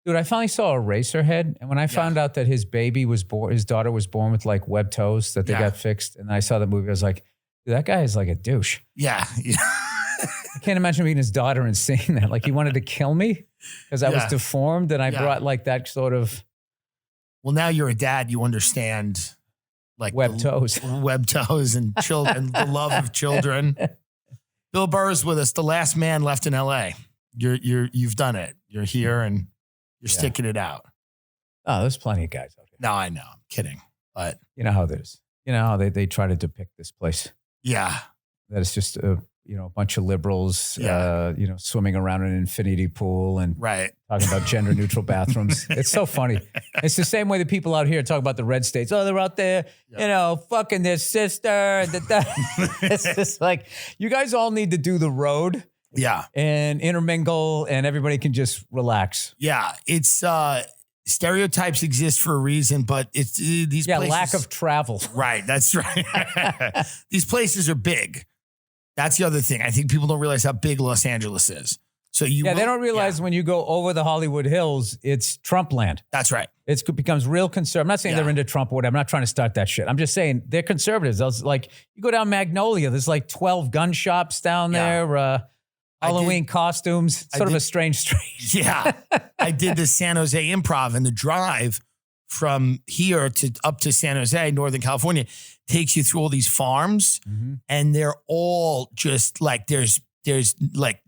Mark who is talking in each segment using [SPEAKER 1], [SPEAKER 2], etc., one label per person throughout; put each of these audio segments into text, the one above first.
[SPEAKER 1] Dude, I finally saw Eraserhead, and when I found out that his daughter was born with like webbed toes that they got fixed, and I saw the movie, I was like, dude, that guy is like a douche.
[SPEAKER 2] Yeah.
[SPEAKER 1] I can't imagine meeting his daughter and seeing that. Like he wanted to kill me because I was deformed, and I brought like that sort of.
[SPEAKER 2] Well, now you're a dad, you understand like
[SPEAKER 1] webbed toes
[SPEAKER 2] and children, the love of children. Bill Burr is with us, the last man left in LA. You've done it. You're here and you're sticking it out.
[SPEAKER 1] Oh, there's plenty of guys out here.
[SPEAKER 2] No, I know. I'm kidding. But
[SPEAKER 1] you know how it is. You know how they try to depict this place.
[SPEAKER 2] Yeah.
[SPEAKER 1] That it's just a bunch of liberals, swimming around in an infinity pool and talking about gender neutral bathrooms. It's so funny. It's the same way that people out here talk about the red states. Oh, they're out there, fucking their sister. It's just like, you guys all need to do the road.
[SPEAKER 2] Yeah.
[SPEAKER 1] And intermingle, and everybody can just relax.
[SPEAKER 2] Yeah. It's stereotypes exist for a reason, but it's these places.
[SPEAKER 1] Lack of travel.
[SPEAKER 2] Right. That's right. These places are big. That's the other thing. I think people don't realize how big Los Angeles is. So they
[SPEAKER 1] don't realize when you go over the Hollywood Hills, it's Trump land.
[SPEAKER 2] That's right.
[SPEAKER 1] It becomes real conservative. I'm not saying they're into Trump or whatever. I'm not trying to start that shit. I'm just saying they're conservatives. I was like, you go down Magnolia, there's like 12 gun shops down there. Halloween costumes, sort of a strange street.
[SPEAKER 2] Yeah. I did the San Jose Improv, and the drive from here up to San Jose, Northern California, takes you through all these farms, and they're all just like, there's like,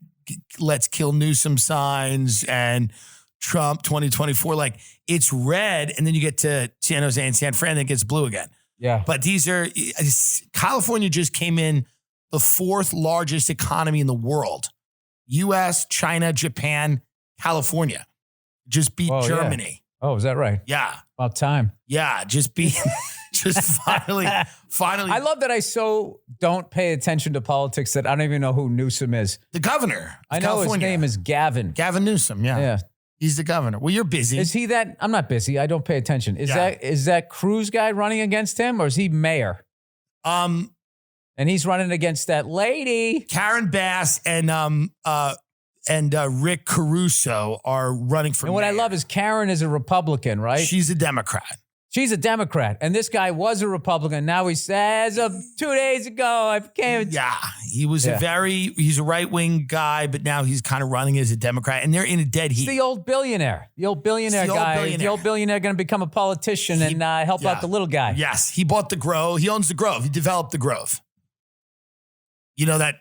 [SPEAKER 2] let's kill Newsom signs and Trump 2024. Like, it's red, and then you get to San Jose and San Fran, and it gets blue again.
[SPEAKER 1] Yeah.
[SPEAKER 2] But California just came in the 4th largest economy in the world. U.S., China, Japan, California. Just beat Germany.
[SPEAKER 1] Yeah. Oh, is that right?
[SPEAKER 2] Yeah.
[SPEAKER 1] About time.
[SPEAKER 2] Yeah, just finally.
[SPEAKER 1] I love that I so don't pay attention to politics that I don't even know who Newsom is.
[SPEAKER 2] The governor.
[SPEAKER 1] I know California. His name is Gavin.
[SPEAKER 2] Gavin Newsom, yeah. He's the governor. Well, you're busy.
[SPEAKER 1] Is he that? I'm not busy. I don't pay attention. Is that Cruz guy running against him, or is he mayor? And he's running against that lady.
[SPEAKER 2] Karen Bass and Rick Caruso are running for mayor.
[SPEAKER 1] And what I love is Karen is a Republican, right?
[SPEAKER 2] She's a Democrat.
[SPEAKER 1] She's a Democrat. And this guy was a Republican. Now he says, 2 days ago, I became...
[SPEAKER 2] Yeah, he was he's a right-wing guy, but now he's kind of running as a Democrat. And they're in a dead heat.
[SPEAKER 1] It's the old billionaire. The old billionaire guy. The old billionaire going to become a politician and help out the little guy.
[SPEAKER 2] Yes, he bought the Grove. He owns the Grove. He developed the Grove. You know that?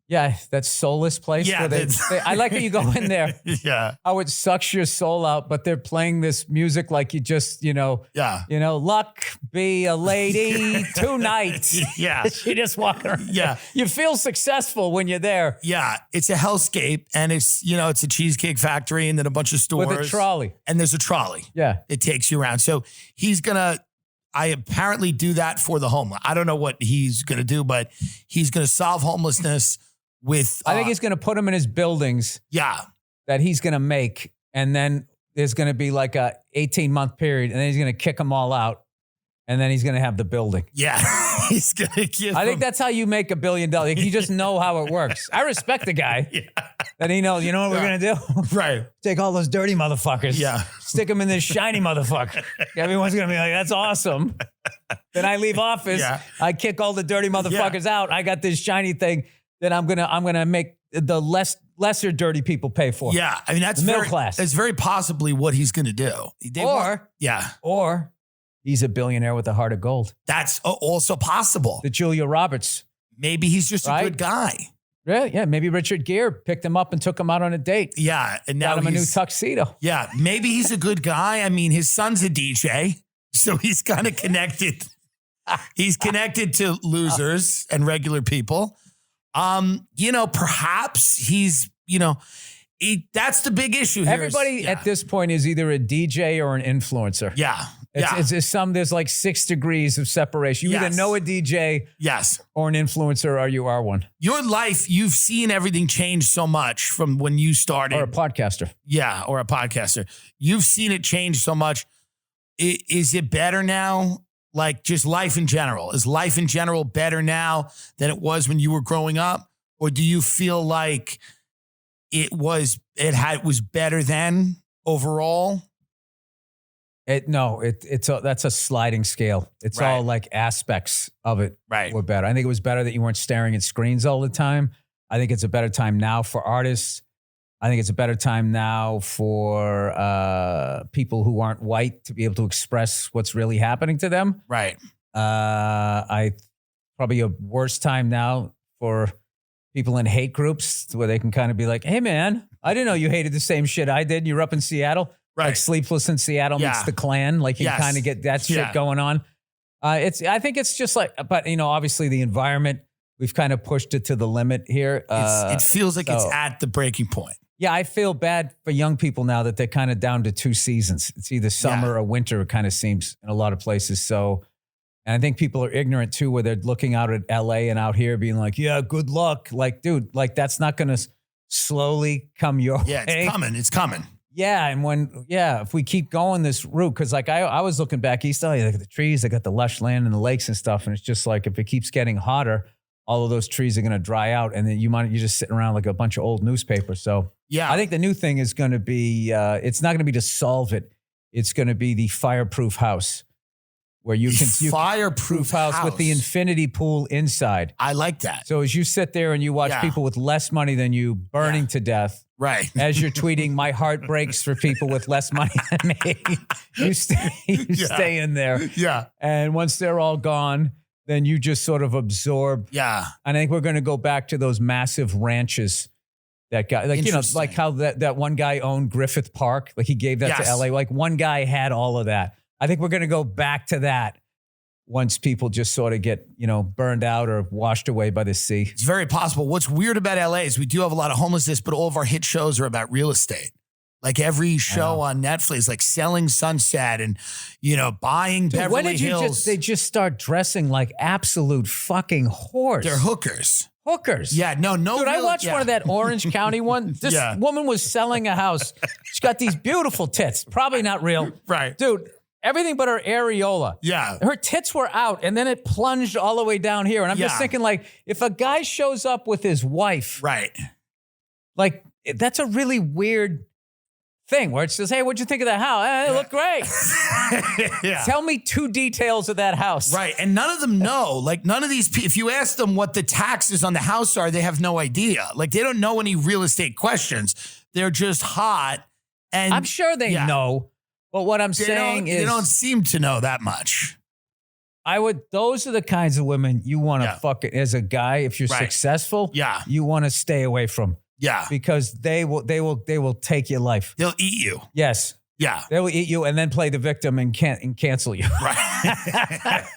[SPEAKER 1] Yeah, that soulless place.
[SPEAKER 2] Yeah,
[SPEAKER 1] where I like how you go in there.
[SPEAKER 2] Yeah.
[SPEAKER 1] How it sucks your soul out, but they're playing this music like you just, luck be a lady tonight.
[SPEAKER 2] Yeah.
[SPEAKER 1] You just walk around.
[SPEAKER 2] Yeah.
[SPEAKER 1] You feel successful when you're there.
[SPEAKER 2] Yeah. It's a hellscape, and it's a Cheesecake Factory and then a bunch of stores.
[SPEAKER 1] With a trolley.
[SPEAKER 2] And there's a trolley.
[SPEAKER 1] Yeah.
[SPEAKER 2] It takes you around. So I apparently do that for the homeless. I don't know what he's going to do, but he's going to solve homelessness with...
[SPEAKER 1] I think he's going to put them in his buildings.
[SPEAKER 2] Yeah.
[SPEAKER 1] That he's going to make. And then there's going to be like a 18-month period. And then he's going to kick them all out. And then he's going to have the building.
[SPEAKER 2] Yeah. He's going to give
[SPEAKER 1] I think that's how you make $1 billion. You just know how it works. I respect the guy. That he knows, you know what we're going to do?
[SPEAKER 2] Right.
[SPEAKER 1] Take all those dirty motherfuckers.
[SPEAKER 2] Yeah.
[SPEAKER 1] Stick them in this shiny motherfucker. Everyone's going to be like, that's awesome. Then I leave office.
[SPEAKER 2] Yeah.
[SPEAKER 1] I kick all the dirty motherfuckers out. I got this shiny thing that I'm gonna make the lesser dirty people pay for.
[SPEAKER 2] Yeah. I mean, that's
[SPEAKER 1] middle class.
[SPEAKER 2] That's very possibly what he's going to do.
[SPEAKER 1] Or he's a billionaire with a heart of gold.
[SPEAKER 2] That's also possible.
[SPEAKER 1] The Julia Roberts.
[SPEAKER 2] Maybe he's just a good guy.
[SPEAKER 1] Yeah. Maybe Richard Gere picked him up and took him out on a date.
[SPEAKER 2] Yeah. And now
[SPEAKER 1] got him a new tuxedo.
[SPEAKER 2] Yeah. Maybe he's a good guy. I mean, his son's a DJ, so he's kind of connected. He's connected to losers and regular people. Perhaps he's, that's the big issue here.
[SPEAKER 1] Everybody at this point is either a DJ or an influencer.
[SPEAKER 2] Yeah.
[SPEAKER 1] There's like 6 degrees of separation. You either know a DJ or an influencer, or you are one.
[SPEAKER 2] Your life, you've seen everything change so much from when you started.
[SPEAKER 1] Or a podcaster.
[SPEAKER 2] Yeah, or a podcaster. You've seen it change so much. Is it better now? Like just life in general. Is life in general better now than it was when you were growing up? Or do you feel like it was better then overall?
[SPEAKER 1] That's a sliding scale. It's all like aspects of it were better. I think it was better that you weren't staring at screens all the time. I think it's a better time now for artists. I think it's a better time now for people who aren't white to be able to express what's really happening to them.
[SPEAKER 2] Right.
[SPEAKER 1] Probably a worse time now for people in hate groups where they can kind of be like, hey, man, I didn't know you hated the same shit I did. You're up in Seattle.
[SPEAKER 2] Right.
[SPEAKER 1] Like Sleepless in Seattle meets the Klan. Like you kind of get that shit going on. I think it's just like, but obviously the environment, we've kind of pushed it to the limit here.
[SPEAKER 2] It feels like it's at the breaking point.
[SPEAKER 1] Yeah, I feel bad for young people now that they're kind of down to 2 seasons. It's either summer or winter, it kind of seems in a lot of places. So, and I think people are ignorant too, where they're looking out at LA and out here being like, yeah, good luck. Like, dude, like that's not going to slowly come your way.
[SPEAKER 2] Yeah, it's coming. It's coming.
[SPEAKER 1] Yeah, and if we keep going this route, because like I was looking back east, look at the trees, they got the lush land and the lakes and stuff, and it's just like if it keeps getting hotter, all of those trees are going to dry out, and then you're just sitting around like a bunch of old newspapers. So yeah, I think the new thing is going to be it's not going to be to solve it; it's going to be the fireproof house, where you
[SPEAKER 2] fireproof
[SPEAKER 1] house with the infinity pool inside.
[SPEAKER 2] I like that.
[SPEAKER 1] So as you sit there and you watch people with less money than you burning to death.
[SPEAKER 2] Right.
[SPEAKER 1] As you're tweeting, my heart breaks for people with less money than me. You stay in there.
[SPEAKER 2] Yeah.
[SPEAKER 1] And once they're all gone, then you just sort of absorb.
[SPEAKER 2] Yeah.
[SPEAKER 1] And I think we're going to go back to those massive ranches that guy, like, like how that one guy owned Griffith Park. Like he gave that to LA. Like one guy had all of that. I think we're going to go back to that once people just sort of get, burned out or washed away by the sea.
[SPEAKER 2] It's very possible. What's weird about LA is we do have a lot of homelessness, but all of our hit shows are about real estate. Like every show on Netflix, like Selling Sunset and, buying Beverly Hills.
[SPEAKER 1] They just start dressing like absolute fucking whores.
[SPEAKER 2] They're hookers.
[SPEAKER 1] Hookers.
[SPEAKER 2] Yeah, no.
[SPEAKER 1] Dude, I watched one of that Orange County one. This woman was selling a house. She's got these beautiful tits. Probably not real.
[SPEAKER 2] Right.
[SPEAKER 1] Dude. Everything but her areola.
[SPEAKER 2] Yeah.
[SPEAKER 1] Her tits were out, and then it plunged all the way down here. And I'm just thinking, like, if a guy shows up with his wife,
[SPEAKER 2] right,
[SPEAKER 1] like, that's a really weird thing where it says, hey, what'd you think of that house? It looked great. Tell me 2 details of that house.
[SPEAKER 2] Right. And none of them know. Like, none of these if you ask them what the taxes on the house are, they have no idea. Like, they don't know any real estate questions. They're just hot. And
[SPEAKER 1] I'm sure they know. But what I'm saying is,
[SPEAKER 2] they don't seem to know that much.
[SPEAKER 1] Those are the kinds of women you want to fuck it as a guy. If you're successful, you want to stay away from.
[SPEAKER 2] Yeah. Because
[SPEAKER 1] they will take your life.
[SPEAKER 2] They'll eat you.
[SPEAKER 1] Yes.
[SPEAKER 2] Yeah.
[SPEAKER 1] They will eat you and then play the victim and cancel you.
[SPEAKER 2] Right.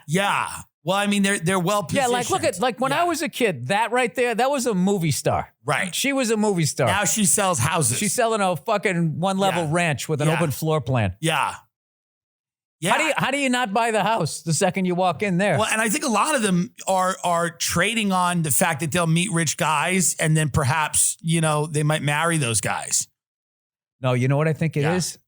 [SPEAKER 2] Yeah. Well, I mean, they're well positioned.
[SPEAKER 1] Yeah, like when I was a kid, that right there, that was a movie star.
[SPEAKER 2] Right.
[SPEAKER 1] She was a movie star.
[SPEAKER 2] Now she sells houses.
[SPEAKER 1] She's selling a fucking 1-level ranch with an open floor plan.
[SPEAKER 2] Yeah. Yeah.
[SPEAKER 1] How do you not buy the house the second you walk in there?
[SPEAKER 2] Well, and I think a lot of them are trading on the fact that they'll meet rich guys and then perhaps, they might marry those guys.
[SPEAKER 1] No, you know what I think it is?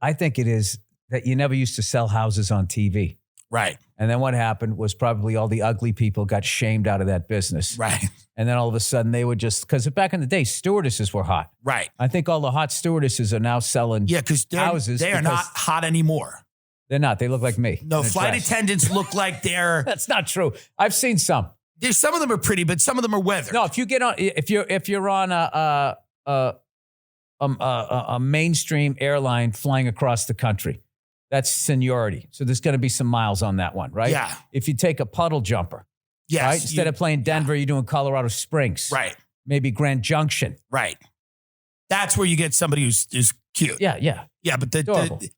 [SPEAKER 1] I think it is that you never used to sell houses on TV.
[SPEAKER 2] Right.
[SPEAKER 1] And then what happened was probably all the ugly people got shamed out of that business.
[SPEAKER 2] Right.
[SPEAKER 1] And then all of a sudden they would because back in the day, stewardesses were hot.
[SPEAKER 2] Right.
[SPEAKER 1] I think all the hot stewardesses are now selling houses.
[SPEAKER 2] They are not hot anymore.
[SPEAKER 1] They're not. They look like me.
[SPEAKER 2] No, flight attendants look like they're...
[SPEAKER 1] That's not true. I've seen some.
[SPEAKER 2] Some of them are pretty, but some of them are weathered.
[SPEAKER 1] No, if you're on a mainstream airline flying across the country, that's seniority. So there's going to be some miles on that one, right?
[SPEAKER 2] Yeah.
[SPEAKER 1] If you take a puddle jumper, right? Instead of playing Denver, you're doing Colorado Springs.
[SPEAKER 2] Right.
[SPEAKER 1] Maybe Grand Junction.
[SPEAKER 2] Right. That's where you get somebody who's cute.
[SPEAKER 1] Yeah, yeah.
[SPEAKER 2] Yeah, but the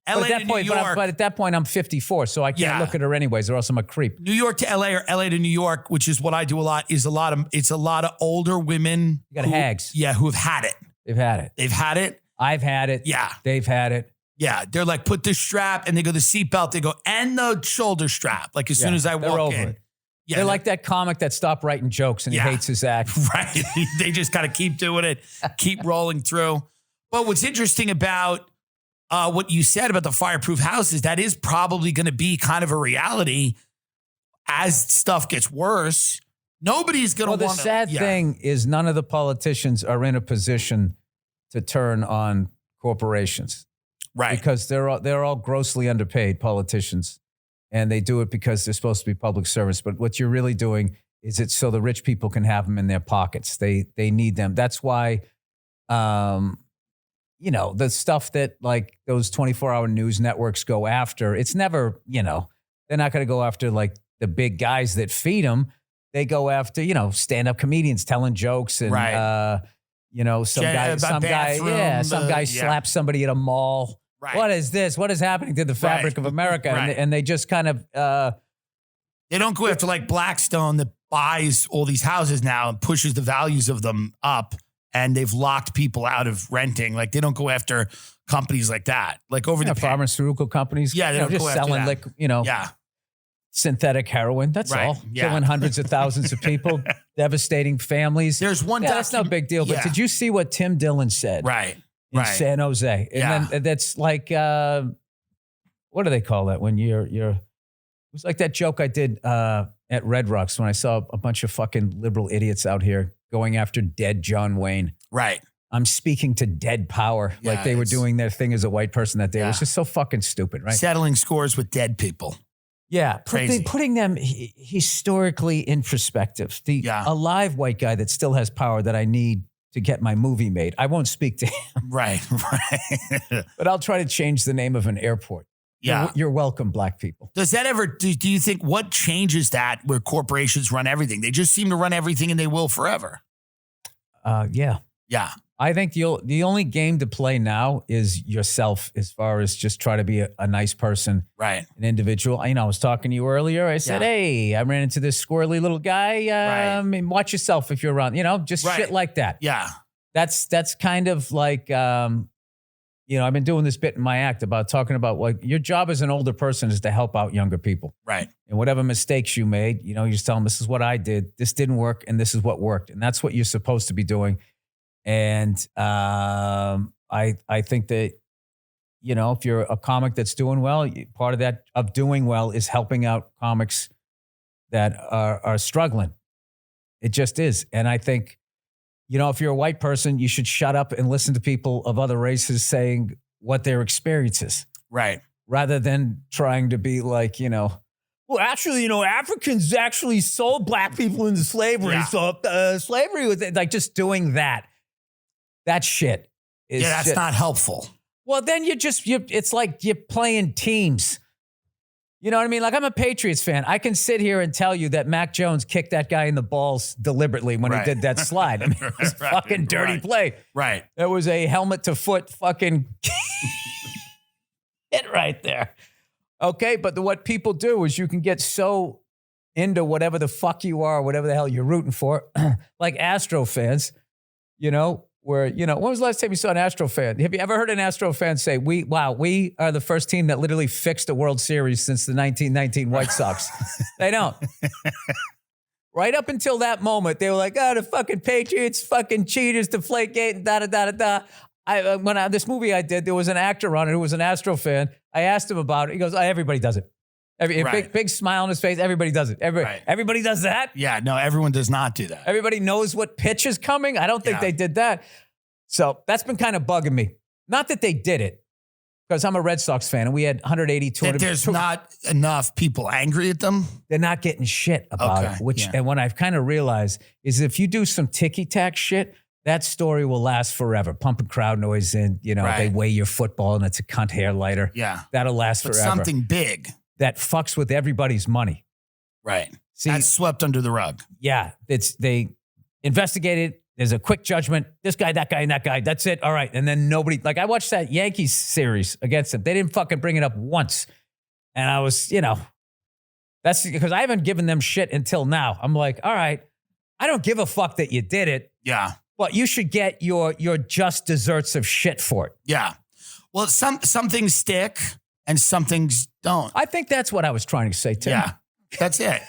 [SPEAKER 2] LA to New York.
[SPEAKER 1] But at that point, I'm 54, so I can't look at her anyways, or else I'm a creep.
[SPEAKER 2] New York to LA or LA to New York, which is what I do a lot, it's a lot of older women.
[SPEAKER 1] You got hags.
[SPEAKER 2] Yeah, who have had it.
[SPEAKER 1] They've had it.
[SPEAKER 2] They've had it.
[SPEAKER 1] I've had it.
[SPEAKER 2] Yeah.
[SPEAKER 1] They've had it.
[SPEAKER 2] Yeah, they're like, put the strap, and they go the seatbelt. They go, and the shoulder strap. Like as soon as I walk in. Yeah,
[SPEAKER 1] they're like that comic that stopped writing jokes and he hates his act.
[SPEAKER 2] Right. They just got to keep doing it, keep rolling through. But what's interesting about what you said about the fireproof house is that is probably going to be kind of a reality as stuff gets worse. Nobody's going to want to.
[SPEAKER 1] Well, the sad thing is none of the politicians are in a position to turn on corporations.
[SPEAKER 2] Right.
[SPEAKER 1] Because they're all grossly underpaid politicians, and they do it because they're supposed to be public service. But what you're really doing is it's so the rich people can have them in their pockets. They need them. That's why, the stuff that like those 24-hour news networks go after, it's never, they're not going to go after like the big guys that feed them. They go after, stand-up comedians telling jokes and, some guy slaps somebody at a mall. Right. What is this? What is happening to the fabric of America? And they just kind of...
[SPEAKER 2] they don't go after like Blackstone that buys all these houses now and pushes the values of them up, and they've locked people out of renting. Like they don't go after companies like that. Like over the
[SPEAKER 1] pharmaceutical companies.
[SPEAKER 2] Yeah, they don't
[SPEAKER 1] just
[SPEAKER 2] go after
[SPEAKER 1] selling
[SPEAKER 2] that.
[SPEAKER 1] synthetic heroin. That's all.
[SPEAKER 2] Yeah.
[SPEAKER 1] Killing hundreds of thousands of people, devastating families.
[SPEAKER 2] There's one.
[SPEAKER 1] That's no big deal. But did you see what Tim Dillon said? In San Jose. And then that's like, what do they call that when you're, it was like that joke I did at Red Rocks when I saw a bunch of fucking liberal idiots out here going after dead John Wayne.
[SPEAKER 2] Right.
[SPEAKER 1] I'm speaking to dead power.
[SPEAKER 2] Yeah,
[SPEAKER 1] like they were doing their thing as a white person that day. It was just so fucking stupid, right?
[SPEAKER 2] Settling scores with dead people.
[SPEAKER 1] Yeah.
[SPEAKER 2] Crazy.
[SPEAKER 1] Putting them historically in perspective. The alive white guy that still has power that I need to get my movie made. I won't speak to him.
[SPEAKER 2] Right.
[SPEAKER 1] But I'll try to change the name of an airport.
[SPEAKER 2] Yeah.
[SPEAKER 1] You're welcome, black people.
[SPEAKER 2] Does that ever, do you think, what changes that where corporations run everything? They just seem to run everything and they will forever.
[SPEAKER 1] Yeah.
[SPEAKER 2] Yeah.
[SPEAKER 1] I think the only game to play now is yourself as far as just try to be a nice person.
[SPEAKER 2] Right.
[SPEAKER 1] An individual. I was talking to you earlier. I said, hey, I ran into this squirrely little guy. Watch yourself if you're around, just shit like that.
[SPEAKER 2] Yeah.
[SPEAKER 1] That's kind of like, I've been doing this bit in my act about talking about like your job as an older person is to help out younger people.
[SPEAKER 2] Right.
[SPEAKER 1] And whatever mistakes you made, you just tell them this is what I did. This didn't work. And this is what worked. And that's what you're supposed to be doing. And I think that, if you're a comic that's doing well, part of that of doing well is helping out comics that are struggling. It just is. And I think, if you're a white person, you should shut up and listen to people of other races saying what their experience is.
[SPEAKER 2] Right.
[SPEAKER 1] Rather than trying to be like, well, actually, Africans actually sold black people into slavery. Yeah. So slavery was like just doing that. That shit is
[SPEAKER 2] that's not helpful.
[SPEAKER 1] Well, then it's like you're playing teams. You know what I mean? Like I'm a Patriots fan. I can sit here and tell you that Mac Jones kicked that guy in the balls deliberately when he did that slide. I mean, it was a fucking dirty play.
[SPEAKER 2] Right.
[SPEAKER 1] There was a helmet to foot fucking hit right there. Okay, but what people do is you can get so into whatever the fuck you are, whatever the hell you're rooting for, like Astro fans, where, when was the last time you saw an Astro fan? Have you ever heard an Astro fan say, we are the first team that literally fixed a World Series since the 1919 White Sox? They don't. Right up until that moment, they were like, the fucking Patriots, fucking cheaters, Deflategate, and da-da-da-da-da. This movie I did, there was an actor on it who was an Astro fan. I asked him about it. He goes, everybody does it. Big smile on his face. Everybody does it. Everybody does that.
[SPEAKER 2] Yeah, no, everyone does not do that.
[SPEAKER 1] Everybody knows what pitch is coming. I don't think they did that. So that's been kind of bugging me. Not that they did it, because I'm a Red Sox fan and we had 180, 200.
[SPEAKER 2] There's not enough people angry at them.
[SPEAKER 1] They're not getting shit about it. And what I've kind of realized is if you do some ticky-tack shit, that story will last forever. Pumping crowd noise in, they weigh your football and it's a cunt hair lighter.
[SPEAKER 2] Yeah.
[SPEAKER 1] That'll last forever.
[SPEAKER 2] Something big.
[SPEAKER 1] That fucks with everybody's money.
[SPEAKER 2] Right. See, that's swept under the rug.
[SPEAKER 1] Yeah. They investigated. There's a quick judgment. This guy, that guy, and that guy. That's it. All right. And then nobody, like I watched that Yankees series against them. They didn't fucking bring it up once. And I was, that's because I haven't given them shit until now. I'm like, all right, I don't give a fuck that you did it.
[SPEAKER 2] Yeah.
[SPEAKER 1] But you should get your just desserts of shit for it.
[SPEAKER 2] Yeah. Well, some things stick and some things don't.
[SPEAKER 1] I think that's what I was trying to say, Tim.
[SPEAKER 2] Yeah, that's it.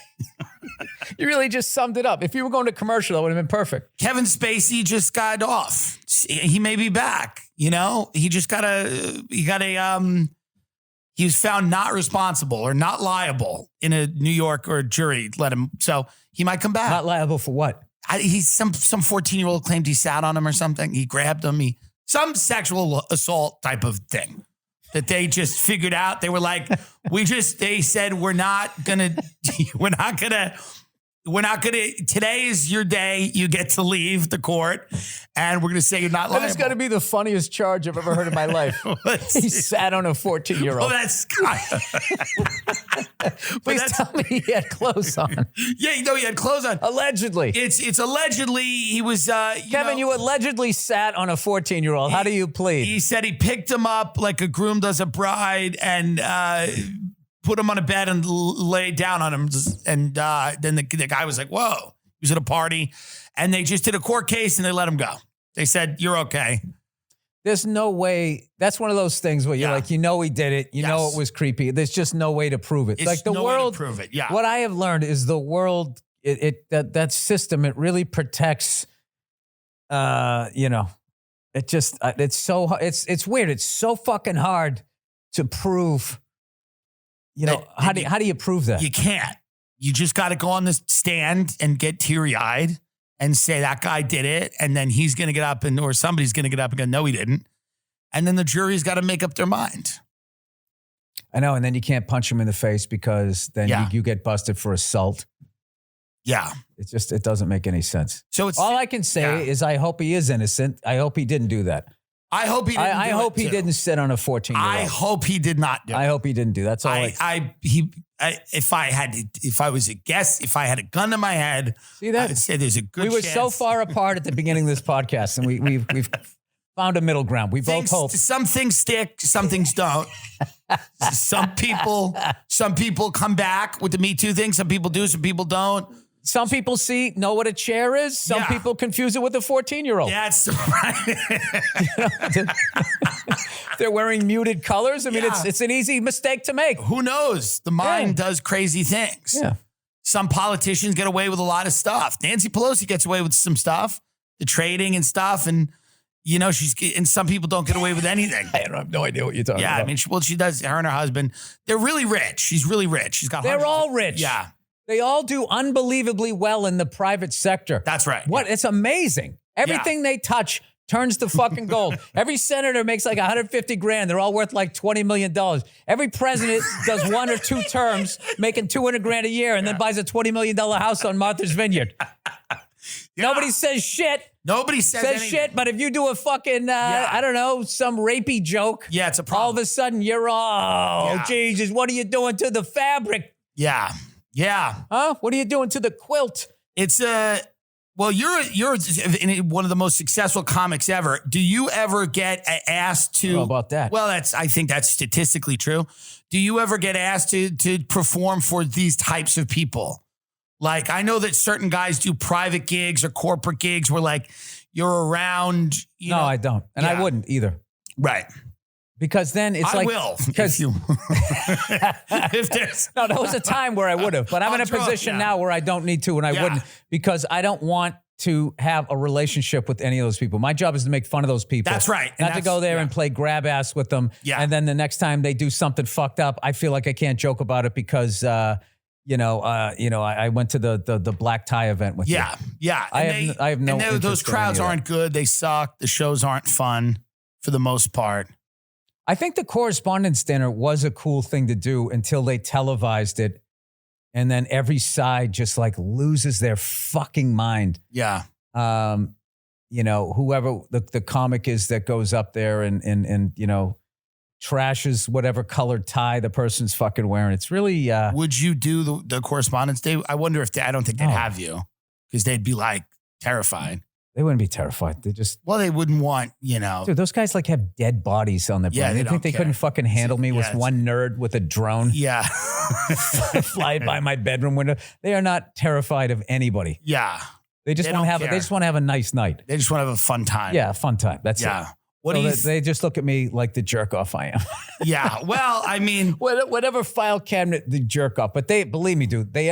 [SPEAKER 1] You really just summed it up. If you were going to commercial, that would have been perfect.
[SPEAKER 2] Kevin Spacey just got off. He may be back. He just he was found not responsible or not liable in a New York or jury let him. So he might come back.
[SPEAKER 1] Not liable for what?
[SPEAKER 2] He's some 14-year-old claimed he sat on him or something. He grabbed him. He some sexual assault type of thing that they just figured out. They were like, they said, we're not gonna, today is your day. You get to leave the court and we're going to say you're not liable.
[SPEAKER 1] That is going to be the funniest charge I've ever heard in my life. He sat on a 14-year-old.
[SPEAKER 2] Well, that's
[SPEAKER 1] Please tell me he had clothes on.
[SPEAKER 2] Yeah, you know he had clothes on.
[SPEAKER 1] Allegedly.
[SPEAKER 2] It's allegedly he was,
[SPEAKER 1] Kevin, you allegedly sat on a 14-year-old. How do you plead?
[SPEAKER 2] He said he picked him up like a groom does a bride and, put him on a bed and lay down on him. And then the guy was like, whoa, he was at a party. And they just did a court case and they let him go. They said, you're okay.
[SPEAKER 1] There's no way. That's one of those things where you're like, he did it. You know it was creepy. There's just no way to prove it.
[SPEAKER 2] It's
[SPEAKER 1] like the
[SPEAKER 2] no
[SPEAKER 1] world,
[SPEAKER 2] way to prove it. Yeah.
[SPEAKER 1] What I have learned is the world, that system, it really protects, it just, it's weird. It's so fucking hard to prove. How do you prove that?
[SPEAKER 2] You can't. You just got to go on the stand and get teary-eyed and say that guy did it. And then he's going to get up or somebody's going to get up and go, no, he didn't. And then the jury's got to make up their mind.
[SPEAKER 1] I know. And then you can't punch him in the face because then you get busted for assault.
[SPEAKER 2] Yeah.
[SPEAKER 1] It doesn't make any sense.
[SPEAKER 2] So
[SPEAKER 1] all I can say is I hope he is innocent. I hope he didn't do that.
[SPEAKER 2] I hope he didn't.
[SPEAKER 1] I hope he didn't sit on a 14-year-old.
[SPEAKER 2] I hope he did not do it.
[SPEAKER 1] I hope he didn't do that. That's all.
[SPEAKER 2] If I was a guess, if I had a gun to my head, I'd say there's a good chance.
[SPEAKER 1] We were so far apart at the beginning of this podcast, and we've found a middle ground. We both hope.
[SPEAKER 2] Some things stick, some things don't. Some people come back with the Me Too thing. Some people do, some people don't.
[SPEAKER 1] Some people know what a chair is. Some people confuse it with a 14-year-old.
[SPEAKER 2] That's right.
[SPEAKER 1] They're wearing muted colors. I mean, it's an easy mistake to make.
[SPEAKER 2] Who knows? The mind does crazy things.
[SPEAKER 1] Yeah.
[SPEAKER 2] Some politicians get away with a lot of stuff. Nancy Pelosi gets away with some stuff, the trading and stuff. And, and some people don't get away with anything.
[SPEAKER 1] I have no idea what you're talking about.
[SPEAKER 2] Yeah, I mean, she does. Her and her husband, they're really rich. She's really rich. She's got.
[SPEAKER 1] They're all rich.
[SPEAKER 2] Yeah.
[SPEAKER 1] They all do unbelievably well in the private sector.
[SPEAKER 2] That's right.
[SPEAKER 1] It's amazing. Everything they touch turns to fucking gold. Every senator makes like $150,000. They're all worth like $20 million. Every president does 1 or 2 terms, making $200,000 a year, and then buys a $20 million house on Martha's Vineyard. Nobody says shit.
[SPEAKER 2] Nobody says
[SPEAKER 1] shit, but if you do a fucking, I don't know, some rapey joke.
[SPEAKER 2] Yeah, it's a problem.
[SPEAKER 1] All of a sudden, you're Jesus, what are you doing to the fabric?
[SPEAKER 2] Yeah. Yeah.
[SPEAKER 1] Huh? What are you doing to the quilt?
[SPEAKER 2] It's well, you're one of the most successful comics ever. Do you ever get asked to?
[SPEAKER 1] How about that?
[SPEAKER 2] Well, I think that's statistically true. Do you ever get asked to perform for these types of people? Like, I know that certain guys do private gigs or corporate gigs where like you're around.
[SPEAKER 1] No, I don't. And I wouldn't either.
[SPEAKER 2] Right.
[SPEAKER 1] Because then it's
[SPEAKER 2] I will.
[SPEAKER 1] Because
[SPEAKER 2] if there's
[SPEAKER 1] no, there was a time where I would have, but I'm in a position now where I don't need to, and I wouldn't, because I don't want to have a relationship with any of those people. My job is to make fun of those people.
[SPEAKER 2] That's right.
[SPEAKER 1] Not to go there and play grab ass with them.
[SPEAKER 2] Yeah.
[SPEAKER 1] And then the next time they do something fucked up, I feel like I can't joke about it because I went to the black tie event with you.
[SPEAKER 2] Yeah.
[SPEAKER 1] I have no.
[SPEAKER 2] And those crowds aren't good. They suck. The shows aren't fun for the most part.
[SPEAKER 1] I think the Correspondents' Dinner was a cool thing to do until they televised it. And then every side just like loses their fucking mind.
[SPEAKER 2] Yeah.
[SPEAKER 1] Whoever the comic is that goes up there and trashes whatever colored tie the person's fucking wearing. It's really.
[SPEAKER 2] Would you do the Correspondents' Day? I wonder if I don't think they'd have you because they'd be like terrified.
[SPEAKER 1] They wouldn't be terrified. They just.
[SPEAKER 2] Well, they wouldn't want, Dude,
[SPEAKER 1] those guys like have dead bodies on their brain.
[SPEAKER 2] Yeah,
[SPEAKER 1] they think they couldn't fucking handle me with one nerd with a drone.
[SPEAKER 2] Yeah.
[SPEAKER 1] Fly by my bedroom window. They are not terrified of anybody.
[SPEAKER 2] Yeah.
[SPEAKER 1] They just want to have a nice night.
[SPEAKER 2] They just want to have a fun time.
[SPEAKER 1] Yeah, a fun time. That's it.
[SPEAKER 2] What
[SPEAKER 1] they just look at me like the jerk off I am.
[SPEAKER 2] Yeah. Well, I mean,
[SPEAKER 1] whatever file cabinet the jerk off, but believe me, dude, they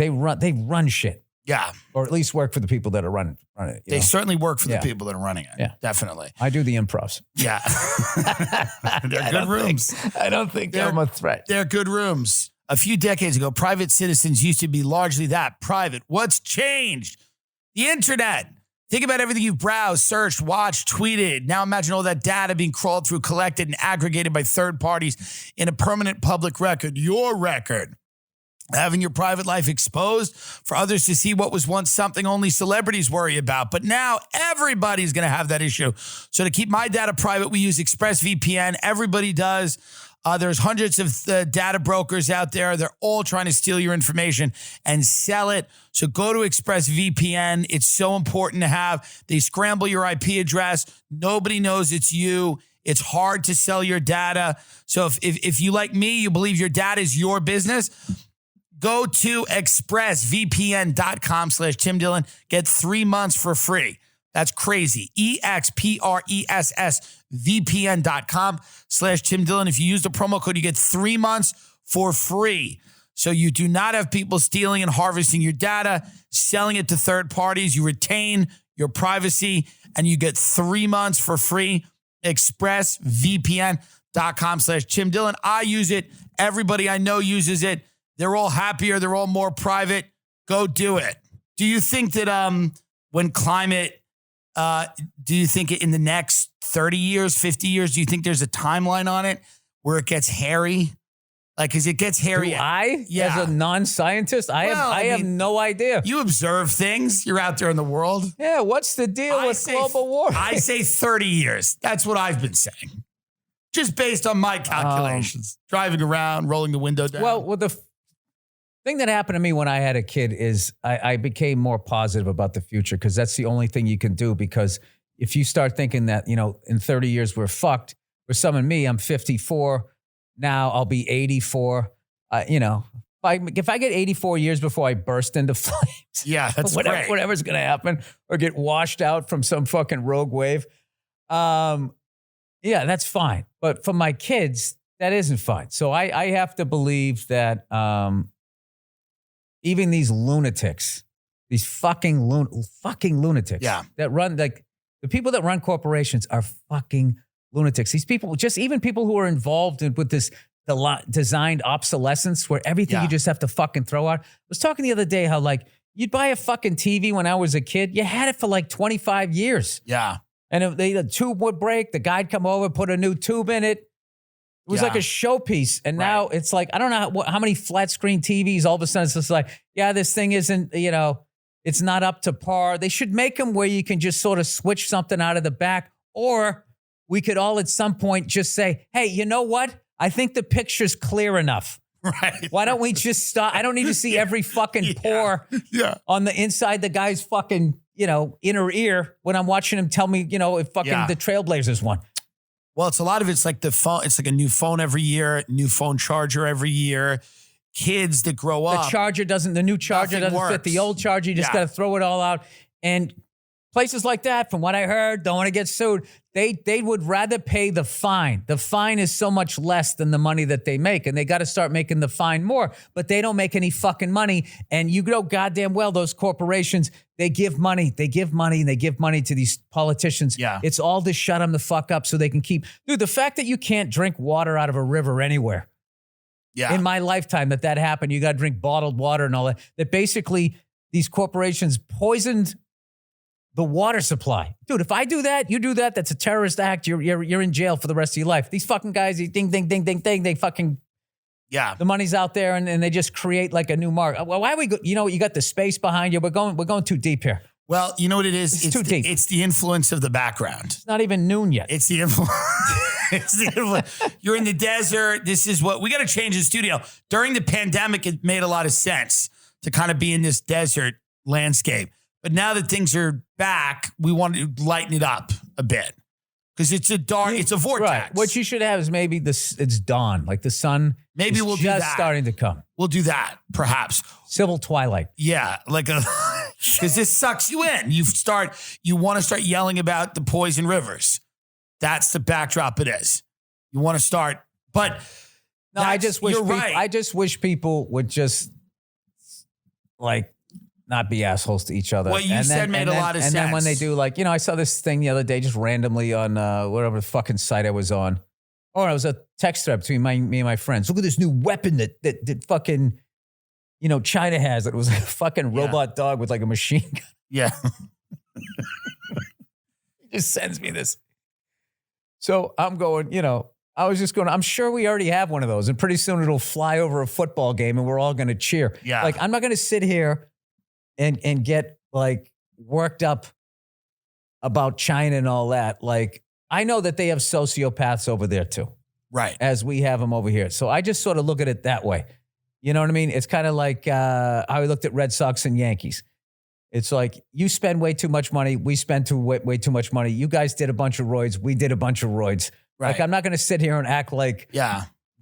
[SPEAKER 1] run shit.
[SPEAKER 2] Yeah.
[SPEAKER 1] Or at least work for the people that are running it.
[SPEAKER 2] They certainly work for the people that are running it.
[SPEAKER 1] Yeah.
[SPEAKER 2] Definitely.
[SPEAKER 1] I do the improvs.
[SPEAKER 2] Yeah. They're good rooms.
[SPEAKER 1] I don't think I'm a threat.
[SPEAKER 2] They're good rooms. A few decades ago, private citizens used to be largely that, private. What's changed? The internet. Think about everything you've browsed, searched, watched, tweeted. Now imagine all that data being crawled through, collected, and aggregated by third parties in a permanent public record, your record. Having your private life exposed for others to see what was once something only celebrities worry about. But now everybody's going to have that issue. So to keep my data private, we use EXPRESSVPN. Everybody does. There's hundreds of data brokers out there. They're all trying to steal your information and sell it. So go to EXPRESSVPN. It's so important to have. They scramble your IP address. Nobody knows it's you. It's hard to sell your data. So if you, like me, you believe your data is your business, go to expressvpn.com/Tim Dillon. Get 3 months for free. That's crazy. EXPRESSVPN.com/Tim Dillon. If you use the promo code, you get 3 months for free. So you do not have people stealing and harvesting your data, selling it to third parties. You retain your privacy and you get 3 months for free. EXPRESSVPN.com/Tim Dillon. I use it. Everybody I know uses it. They're all happier. They're all more private. Go do it. Do you think that when climate, do you think in the next 30 years, 50 years, do you think there's a timeline on it where it gets hairy? Like, because it gets hairy.
[SPEAKER 1] As a non-scientist, I have no idea.
[SPEAKER 2] You observe things. You're out there in the world.
[SPEAKER 1] Yeah, what's the deal with global warming?
[SPEAKER 2] I say 30 years. That's what I've been saying. Just based on my calculations. Driving around, rolling the window down.
[SPEAKER 1] Well, the thing that happened to me when I had a kid is I became more positive about the future because that's the only thing you can do. Because if you start thinking that, in 30 years we're fucked, for some of me, I'm 54. Now I'll be 84. If I get 84 years before I burst into flames,
[SPEAKER 2] yeah, that's great.
[SPEAKER 1] Whatever's going to happen, or get washed out from some fucking rogue wave, yeah, that's fine. But for my kids, that isn't fine. So I have to believe that even these lunatics, these fucking lunatics, that run, like, the people that run corporations are fucking lunatics. These people, even people who are involved with this designed obsolescence where everything you just have to fucking throw out. I was talking the other day how, like, you'd buy a fucking TV when I was a kid. You had it for like 25 years.
[SPEAKER 2] Yeah.
[SPEAKER 1] And the tube would break. The guy'd come over, put a new tube in it. It was like a showpiece. And now it's like, I don't know how many flat screen TVs, all of a sudden it's just like, this thing isn't, it's not up to par. They should make them where you can just sort of switch something out of the back, or we could all at some point just say, hey, you know what? I think the picture's clear enough.
[SPEAKER 2] Right.
[SPEAKER 1] Why don't we just stop? I don't need to see every fucking pore on the inside the guy's fucking, inner ear when I'm watching him tell me, if fucking the Trailblazers won.
[SPEAKER 2] Well, it's a lot of it's like the phone. It's like a new phone every year, new phone charger every year. Kids that grow up.
[SPEAKER 1] The new charger doesn't fit the old charger. You just got to throw it all out. And places like that, from what I heard, don't want to get sued. They would rather pay the fine. The fine is so much less than the money that they make. And they got to start making the fine more. But they don't make any fucking money. And you know goddamn well those corporations, they give money. They give money and they give money to these politicians.
[SPEAKER 2] Yeah.
[SPEAKER 1] It's all to shut them the fuck up so they can keep. Dude, the fact that you can't drink water out of a river anywhere. Yeah. In my lifetime that happened, you got to drink bottled water and all that. That basically these corporations poisoned the water supply. Dude, if I do that, you do that, that's a terrorist act. You're in jail for the rest of your life. These fucking guys, they ding, ding, ding, ding, ding. They fucking, the money's out there and they just create like a new mark. Well, why we go, you got the space behind you. We're going too deep here.
[SPEAKER 2] Well, you know what it is?
[SPEAKER 1] It's too deep.
[SPEAKER 2] It's the influence of the background.
[SPEAKER 1] It's not even noon yet.
[SPEAKER 2] It's the influence. It's the influence. You're in the desert. This is what we got to change the studio. During the pandemic, it made a lot of sense to kind of be in this desert landscape. But now that things are back, we want to lighten it up a bit because it's a vortex.
[SPEAKER 1] Right. What you should have is maybe it's dawn, like the sun.
[SPEAKER 2] Maybe we'll do that.
[SPEAKER 1] Just starting to come.
[SPEAKER 2] We'll do that, perhaps.
[SPEAKER 1] Civil twilight.
[SPEAKER 2] Yeah, because this sucks you in. You want to start yelling about the poison rivers. That's the backdrop it is. You want to start, but
[SPEAKER 1] no, I just wish people would just like not be assholes to each other.
[SPEAKER 2] What you said made a lot of sense.
[SPEAKER 1] And then when they do, like, I saw this thing the other day just randomly on whatever fucking site I was on. Or it was a text thread between me and my friends. Look at this new weapon that fucking, China has. It was like a fucking robot dog with like a machine gun.
[SPEAKER 2] Yeah.
[SPEAKER 1] just sends me this. So I'm going, I'm sure we already have one of those. And pretty soon it'll fly over a football game and we're all going to cheer.
[SPEAKER 2] Yeah.
[SPEAKER 1] Like, I'm not going to sit here and get like worked up about China and all that. Like, I know that they have sociopaths over there too.
[SPEAKER 2] Right.
[SPEAKER 1] As we have them over here. So I just sort of look at it that way. You know what I mean? It's kind of like how we looked at Red Sox and Yankees. It's like, you spend way too much money. We spend way too much money. You guys did a bunch of roids. We did a bunch of roids.
[SPEAKER 2] Right.
[SPEAKER 1] Like, I'm not going to sit here and act like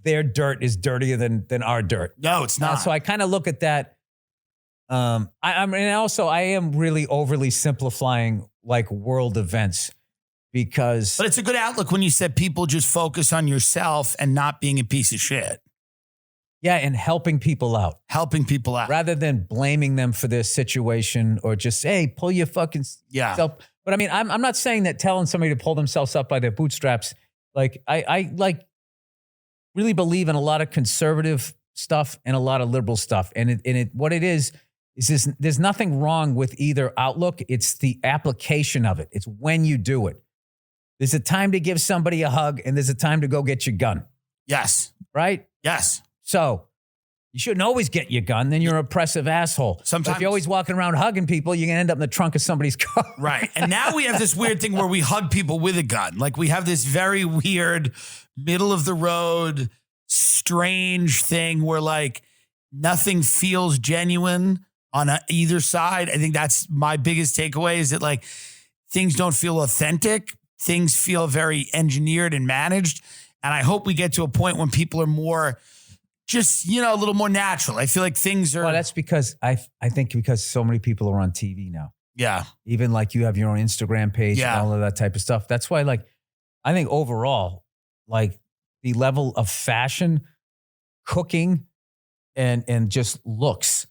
[SPEAKER 1] their dirt is dirtier than our dirt.
[SPEAKER 2] No, it's not.
[SPEAKER 1] So I kind of look at that. I am really overly simplifying like world events because.
[SPEAKER 2] But it's a good outlook when you said people just focus on yourself and not being a piece of shit.
[SPEAKER 1] Yeah, and helping people out.
[SPEAKER 2] Helping people out.
[SPEAKER 1] Rather than blaming them for their situation or just, hey, pull your fucking self. But I mean, I'm not saying that telling somebody to pull themselves up by their bootstraps. Like, I like really believe in a lot of conservative stuff and a lot of liberal stuff. And what it is this, there's nothing wrong with either outlook. It's the application of it. It's when you do it. There's a time to give somebody a hug and there's a time to go get your gun.
[SPEAKER 2] Yes.
[SPEAKER 1] Right?
[SPEAKER 2] Yes.
[SPEAKER 1] So you shouldn't always get your gun. Then you're an oppressive asshole.
[SPEAKER 2] Sometimes.
[SPEAKER 1] If you're always walking around hugging people, you're going to end up in the trunk of somebody's car.
[SPEAKER 2] Right. And now we have this weird thing where we hug people with a gun. Like, we have this very weird middle of the road, strange thing where like nothing feels genuine on either side. I think that's my biggest takeaway, is that like things don't feel authentic. Things feel very engineered and managed. And I hope we get to a point when people are more just, a little more natural. I feel like things are.
[SPEAKER 1] Well, that's because I think because so many people are on TV now.
[SPEAKER 2] Yeah.
[SPEAKER 1] Even like you have your own Instagram page and
[SPEAKER 2] Yeah.
[SPEAKER 1] all of that type of stuff. That's why, like, I think overall, like the level of fashion, cooking, and just looks,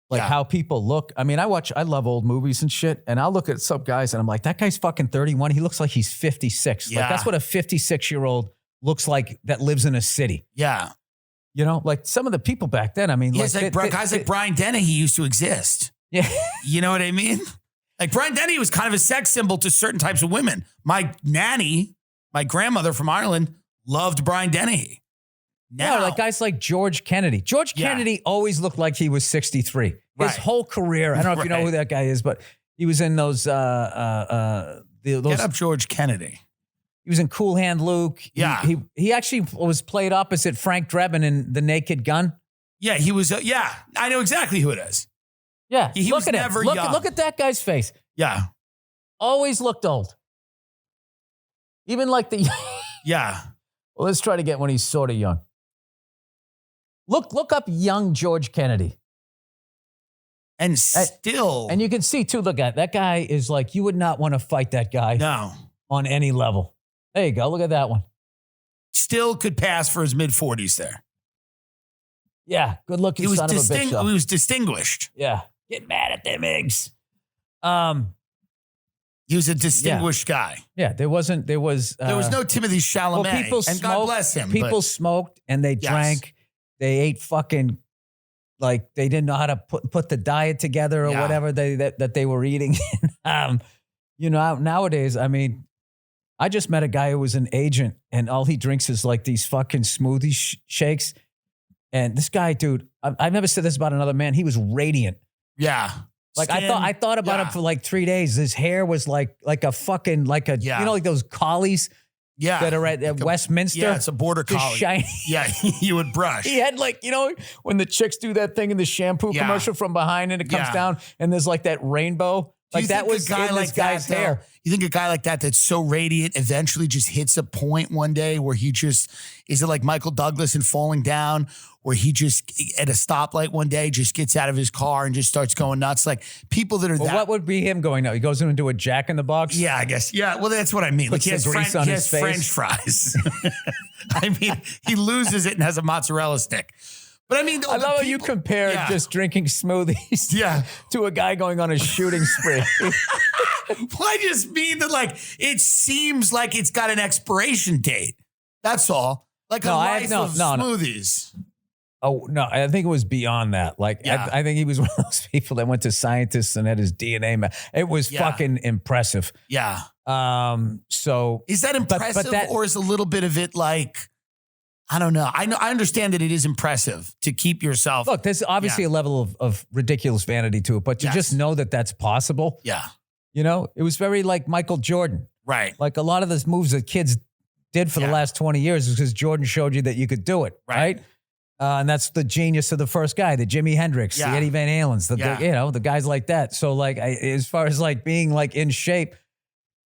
[SPEAKER 1] like how people look. I mean, I love old movies and shit, and I'll look at some guys and I'm like, that guy's fucking 31. He looks like he's 56.
[SPEAKER 2] Yeah.
[SPEAKER 1] Like, that's what a 56-year-old looks like that lives in a city.
[SPEAKER 2] Yeah.
[SPEAKER 1] Like some of the people back then, I mean,
[SPEAKER 2] guys like Brian Dennehy used to exist.
[SPEAKER 1] Yeah.
[SPEAKER 2] You know what I mean? Like, Brian Dennehy was kind of a sex symbol to certain types of women. My nanny, my grandmother from Ireland, loved Brian Dennehy. Now,
[SPEAKER 1] like guys like George Kennedy. George Kennedy always looked like he was 63. His whole career. I don't know if you know who that guy is, but he was in those.
[SPEAKER 2] Get up George Kennedy.
[SPEAKER 1] He was in Cool Hand Luke.
[SPEAKER 2] Yeah.
[SPEAKER 1] He actually was played opposite Frank Drebin in The Naked Gun.
[SPEAKER 2] Yeah, he was. I know exactly who it is.
[SPEAKER 1] Yeah.
[SPEAKER 2] He was never young.
[SPEAKER 1] Look at that guy's face.
[SPEAKER 2] Yeah.
[SPEAKER 1] Always looked old. Even like the.
[SPEAKER 2] Yeah.
[SPEAKER 1] Well, let's try to get when he's sort of young. Look up young George Kennedy.
[SPEAKER 2] And still.
[SPEAKER 1] And you can see too, look at that guy is like, you would not want to fight that guy.
[SPEAKER 2] No.
[SPEAKER 1] On any level. There you go. Look at that one.
[SPEAKER 2] Still could pass for his mid-40s there.
[SPEAKER 1] Yeah. Good looking son of a bitch.
[SPEAKER 2] He was distinguished.
[SPEAKER 1] Yeah. Get mad at them eggs.
[SPEAKER 2] He was a distinguished guy.
[SPEAKER 1] Yeah. There was no
[SPEAKER 2] Timothy Chalamet.
[SPEAKER 1] Well, people
[SPEAKER 2] and
[SPEAKER 1] smoked,
[SPEAKER 2] God bless him.
[SPEAKER 1] People smoked and they drank. They ate fucking, like, they didn't know how to put the diet together or whatever that they were eating. Nowadays, I mean, I just met a guy who was an agent and all he drinks is like these fucking smoothie shakes. And this guy, dude, I've never said this about another man. He was radiant.
[SPEAKER 2] Yeah.
[SPEAKER 1] Like I thought about him for like 3 days. His hair was like a fucking, like a, like those collies that are at Westminster.
[SPEAKER 2] Yeah, it's a border collie.
[SPEAKER 1] Shiny.
[SPEAKER 2] Yeah, you would brush.
[SPEAKER 1] He had like, when the chicks do that thing in the shampoo commercial from behind and it comes down and there's like that rainbow. Like that was in this guy's hair.
[SPEAKER 2] You think a guy like that that's so radiant eventually just hits a point one day where he just, is it like Michael Douglas in Falling Down, where he just at a stoplight one day just gets out of his car and just starts going nuts? Like people that are
[SPEAKER 1] what would be him going now? He goes in and do a Jack in the Box?
[SPEAKER 2] Yeah, I guess. Yeah, well, that's what I mean. Like he has French fries. I mean, he loses it and has a mozzarella stick. But I mean,
[SPEAKER 1] I love how you compare just drinking smoothies to a guy going on a shooting spree.
[SPEAKER 2] Well, I just mean that, like, it seems like it's got an expiration date. That's all. Like a life of smoothies.
[SPEAKER 1] Oh, no, I think it was beyond that. Like, I think he was one of those people that went to scientists and had his DNA. It was fucking impressive.
[SPEAKER 2] Yeah.
[SPEAKER 1] So
[SPEAKER 2] is that impressive, or is a little bit of it like, I don't know. I understand that it is impressive to keep yourself.
[SPEAKER 1] Look, there's obviously a level of ridiculous vanity to it, but to just know that that's possible.
[SPEAKER 2] Yeah.
[SPEAKER 1] You know, it was very like Michael Jordan.
[SPEAKER 2] Right.
[SPEAKER 1] Like a lot of those moves that kids did for the last 20 years is because Jordan showed you that you could do it. Right. And that's the genius of the first guy, the Jimi Hendrix, the Eddie Van Halens, the guys like that. So like, as far as like being like in shape,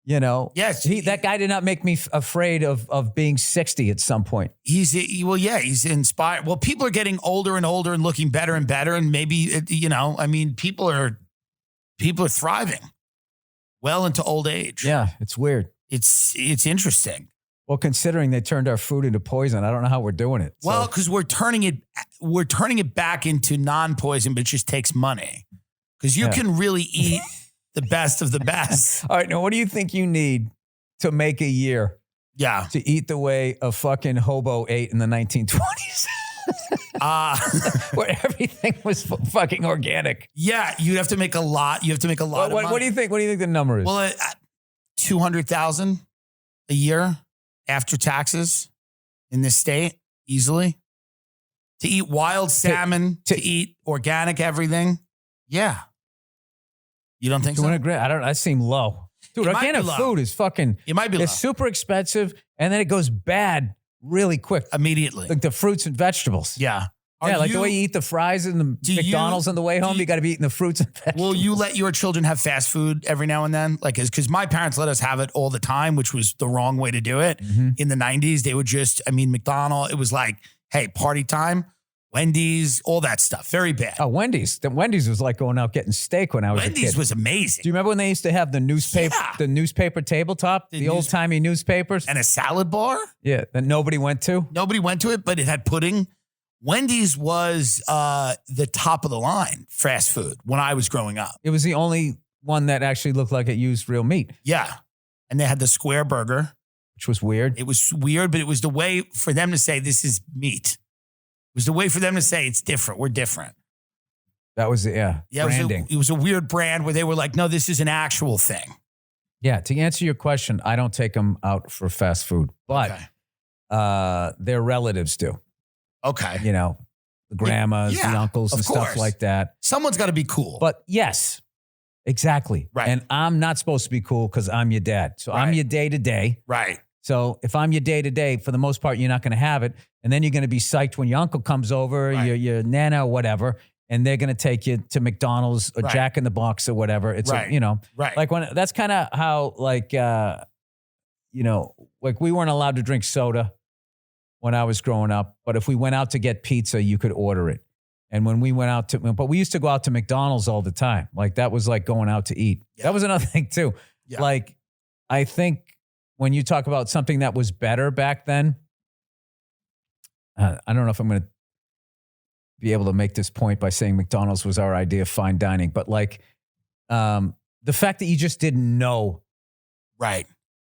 [SPEAKER 1] you know, that guy did not make me afraid of being 60 at some point.
[SPEAKER 2] He's inspired. Well, people are getting older and older and looking better and better. And maybe, I mean, people are thriving well into old age.
[SPEAKER 1] Yeah. It's weird.
[SPEAKER 2] It's interesting.
[SPEAKER 1] Well, considering they turned our food into poison, I don't know how we're doing it.
[SPEAKER 2] Well, because we're turning it back into non-poison, but it just takes money. Because you can really eat the best of the best.
[SPEAKER 1] All right, now what do you think you need to make a year?
[SPEAKER 2] Yeah,
[SPEAKER 1] to eat the way a fucking hobo ate in the 1920s, where everything was fucking organic.
[SPEAKER 2] Yeah, you'd have to make a lot. You have to make a lot of money.
[SPEAKER 1] What do you think? What do you think the number is?
[SPEAKER 2] Well, 200,000 a year. After taxes in this state, easily. To eat wild salmon, to eat organic everything. Yeah. You don't think so?
[SPEAKER 1] I seem low. Dude, organic food is fucking,
[SPEAKER 2] it might be low.
[SPEAKER 1] It's super expensive and then it goes bad really quick.
[SPEAKER 2] Immediately.
[SPEAKER 1] Like the fruits and vegetables.
[SPEAKER 2] Yeah.
[SPEAKER 1] Like the way you eat the fries in the McDonald's on the way home, you got to be eating the fruits and vegetables.
[SPEAKER 2] Will you let your children have fast food every now and then? Like, because my parents let us have it all the time, which was the wrong way to do it. Mm-hmm. In the 90s, they would McDonald's, it was like, hey, party time, Wendy's, all that stuff. Very bad.
[SPEAKER 1] Oh, Wendy's. Wendy's was like going out getting steak when I was a kid.
[SPEAKER 2] Wendy's was amazing.
[SPEAKER 1] Do you remember when they used to have the newspaper tabletop, the old-timey newspapers?
[SPEAKER 2] And a salad bar?
[SPEAKER 1] Yeah, that nobody went to?
[SPEAKER 2] Nobody went to it, but it had pudding. Wendy's was the top of the line fast food when I was growing up.
[SPEAKER 1] It was the only one that actually looked like it used real meat.
[SPEAKER 2] Yeah. And they had the square burger.
[SPEAKER 1] Which was weird.
[SPEAKER 2] It was weird, but it was the way for them to say this is meat. It was the way for them to say it's different. We're different.
[SPEAKER 1] That was it, branding.
[SPEAKER 2] It was a weird brand where they were like, no, this is an actual thing.
[SPEAKER 1] Yeah, to answer your question, I don't take them out for fast food. But their relatives do.
[SPEAKER 2] Okay.
[SPEAKER 1] You know, the grandmas, the uncles and stuff like that.
[SPEAKER 2] Someone's got to be cool.
[SPEAKER 1] But yes, exactly.
[SPEAKER 2] Right.
[SPEAKER 1] And I'm not supposed to be cool because I'm your dad. So I'm your day to day.
[SPEAKER 2] Right.
[SPEAKER 1] So if I'm your day to day, for the most part, you're not going to have it. And then you're going to be psyched when your uncle comes over, your nana or whatever, and they're going to take you to McDonald's or Jack in the Box or whatever. It's, like when that's kind of how like we weren't allowed to drink soda when I was growing up, but if we went out to get pizza, you could order it. And when we went out but we used to go out to McDonald's all the time. Like that was like going out to eat. Yeah. That was another thing too. Yeah. Like, I think when you talk about something that was better back then, I don't know if I'm going to be able to make this point by saying McDonald's was our idea of fine dining, but like the fact that you just didn't know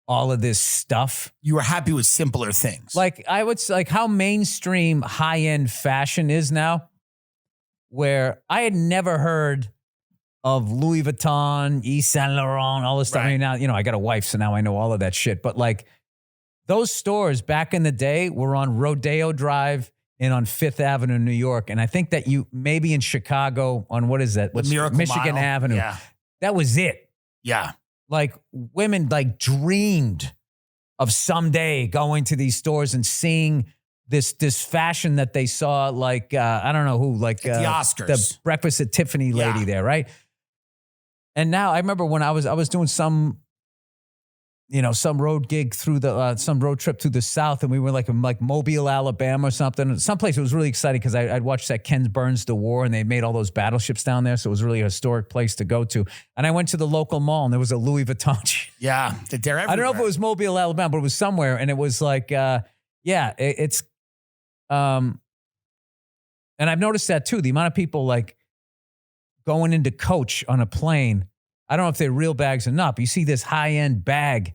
[SPEAKER 1] all of this stuff.
[SPEAKER 2] You were happy with simpler things.
[SPEAKER 1] Like I would say, like how mainstream high-end fashion is now, where I had never heard of Louis Vuitton, Yves Saint Laurent, all this stuff. I mean, now, I got a wife, so now I know all of that shit. But like those stores back in the day were on Rodeo Drive and on Fifth Avenue in New York. And I think that you maybe in Chicago on what is that? What's Michigan Mile. Avenue. Yeah. That was it.
[SPEAKER 2] Yeah.
[SPEAKER 1] Like women like dreamed of someday going to these stores and seeing this fashion that they saw, like, I don't know who, like
[SPEAKER 2] the Oscars,
[SPEAKER 1] the Breakfast at Tiffany lady there. Right. And now I remember when I was doing some road gig through some road trip through the South, and we were like Mobile, Alabama or something. Someplace it was really exciting because I'd watched that Ken Burns' The War, and they made all those battleships down there. So it was really a historic place to go to. And I went to the local mall, and there was a Louis Vuitton.
[SPEAKER 2] Yeah. They're everywhere.
[SPEAKER 1] I don't know if it was Mobile, Alabama, but it was somewhere. And it was like, it's, and I've noticed that too. The amount of people like going into Coach on a plane, I don't know if they're real bags or not, but you see this high-end bag,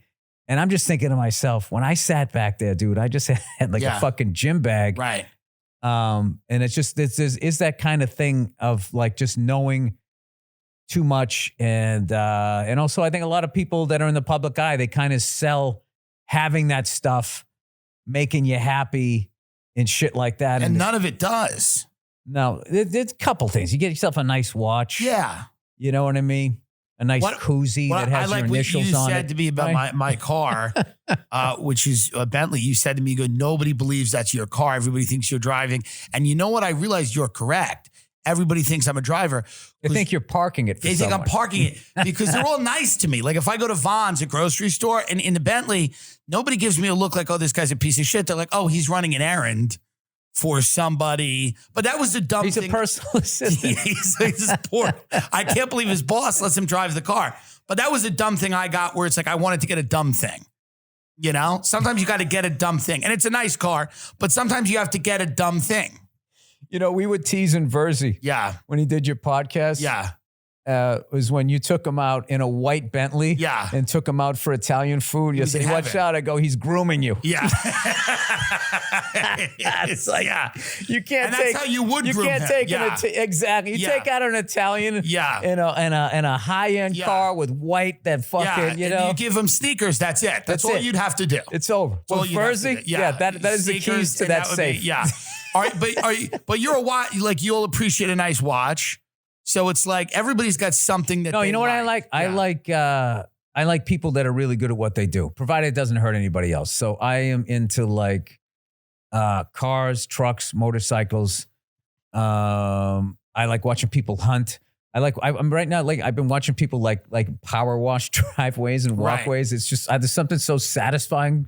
[SPEAKER 1] and I'm just thinking to myself, when I sat back there, dude, I just had like a fucking gym bag.
[SPEAKER 2] Right.
[SPEAKER 1] And it's just, is that kind of thing of like just knowing too much. And also I think a lot of people that are in the public eye, they kind of sell having that stuff, making you happy and shit like that.
[SPEAKER 2] And none of it does.
[SPEAKER 1] No, there's a couple things. You get yourself a nice watch.
[SPEAKER 2] Yeah.
[SPEAKER 1] You know what I mean? A nice koozie that has your initials on it.
[SPEAKER 2] You said to me about my car, which is a Bentley. You said to me, nobody believes that's your car. Everybody thinks you're driving. And you know what? I realized you're correct. Everybody thinks I'm a driver.
[SPEAKER 1] They think you're parking it for
[SPEAKER 2] They
[SPEAKER 1] someone.
[SPEAKER 2] think I'm parking it because they're all nice to me. Like if I go to Vaughn's, a grocery store, and in the Bentley, nobody gives me a look like, oh, this guy's a piece of shit. They're like, oh, he's running an errand for somebody. But that was the dumb thing.
[SPEAKER 1] He's a personal assistant.
[SPEAKER 2] he's poor. I can't believe his boss lets him drive the car. But that was a dumb thing I got where it's like I wanted to get a dumb thing. You know? Sometimes you got to get a dumb thing. And it's a nice car, but sometimes you have to get a dumb thing.
[SPEAKER 1] You know, we would tease in Verzi.
[SPEAKER 2] Yeah.
[SPEAKER 1] When he did your podcast.
[SPEAKER 2] Yeah.
[SPEAKER 1] Was when you took him out in a white Bentley.
[SPEAKER 2] Yeah.
[SPEAKER 1] And took him out for Italian food. You said, watch out. I go, he's grooming you.
[SPEAKER 2] Yeah.
[SPEAKER 1] It's like, you can't
[SPEAKER 2] and
[SPEAKER 1] take.
[SPEAKER 2] That's how you would groom
[SPEAKER 1] can't
[SPEAKER 2] him.
[SPEAKER 1] take
[SPEAKER 2] Yeah.
[SPEAKER 1] exactly. You take out an Italian. In a high-end car with white that fucking, you know.
[SPEAKER 2] You give him sneakers. That's it. That's all you'd have to do.
[SPEAKER 1] It's over. Well, Verzi, that is the keys to that safe.
[SPEAKER 2] All right, but you're a watch. Like you'll appreciate a nice watch. So it's like everybody's got something that.
[SPEAKER 1] No, you know what I like? Yeah. I like people that are really good at what they do, provided it doesn't hurt anybody else. So I am into like cars, trucks, motorcycles. I like watching people hunt. I'm right now, like I've been watching people like power wash driveways and walkways. Right. It's just there's something so satisfying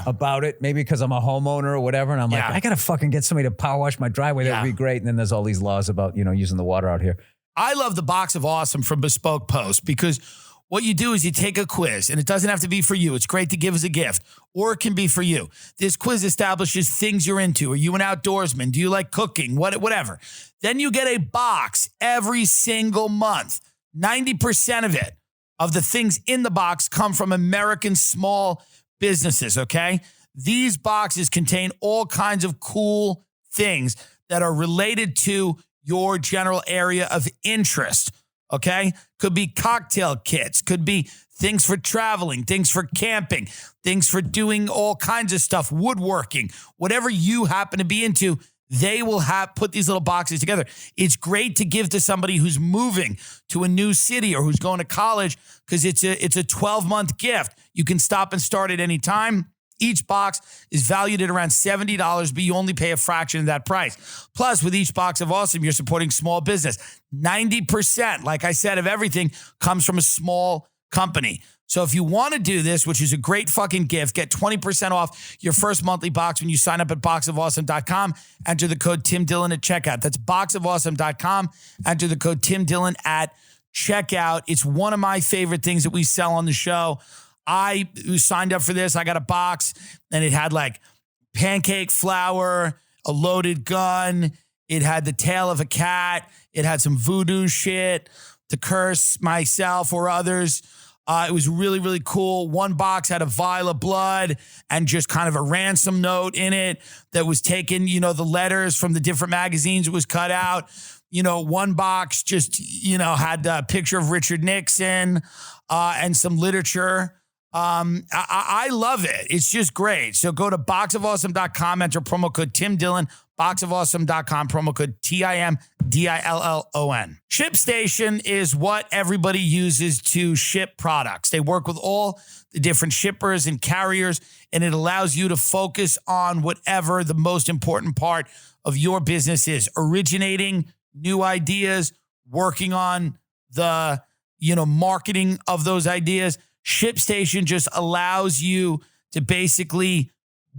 [SPEAKER 1] about it. Maybe because I'm a homeowner or whatever. And I'm like, I got to fucking get somebody to power wash my driveway. That would be great. And then there's all these laws about, using the water out here.
[SPEAKER 2] I love the Box of Awesome from Bespoke Post because what you do is you take a quiz, and it doesn't have to be for you. It's great to give as a gift, or it can be for you. This quiz establishes things you're into. Are you an outdoorsman? Do you like cooking? Whatever. Then you get a box every single month. 90% of it, of the things in the box, come from American small businesses, okay? These boxes contain all kinds of cool things that are related to your general area of interest, okay? Could be cocktail kits, could be things for traveling, things for camping, things for doing all kinds of stuff, woodworking, whatever you happen to be into, they will put these little boxes together. It's great to give to somebody who's moving to a new city or who's going to college because it's a 12-month gift. You can stop and start at any time. Each box is valued at around $70, but you only pay a fraction of that price. Plus, with each Box of Awesome, you're supporting small business. 90%, like I said, of everything comes from a small company. So if you want to do this, which is a great fucking gift, get 20% off your first monthly box when you sign up at boxofawesome.com. Enter the code Tim Dillon at checkout. That's boxofawesome.com. Enter the code Tim Dillon at checkout. It's one of my favorite things that we sell on the show. I signed up for this. I got a box and it had like pancake flour, a loaded gun. It had the tail of a cat. It had some voodoo shit to curse myself or others. It was really, really cool. One box had a vial of blood and just kind of a ransom note in it that was taken, the letters from the different magazines. It was cut out. One box just, had a picture of Richard Nixon and some literature. I love it. It's just great. So go to boxofawesome.com, enter promo code Tim Dillon, boxofawesome.com, promo code TIMDILLON. ShipStation is what everybody uses to ship products. They work with all the different shippers and carriers, and it allows you to focus on whatever the most important part of your business is: originating new ideas, working on the, marketing of those ideas. ShipStation just allows you to basically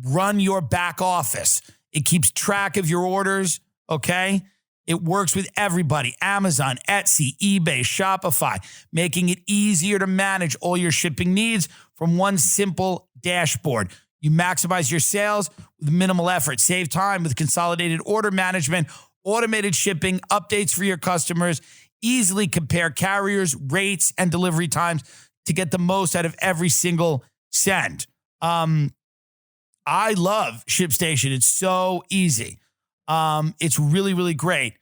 [SPEAKER 2] run your back office. It keeps track of your orders, okay? It works with everybody: Amazon, Etsy, eBay, Shopify, making it easier to manage all your shipping needs from one simple dashboard. You maximize your sales with minimal effort. Save time with consolidated order management, automated shipping, updates for your customers. Easily compare carriers, rates, and delivery times to get the most out of every single send. I love ShipStation. It's so easy. It's really, really great.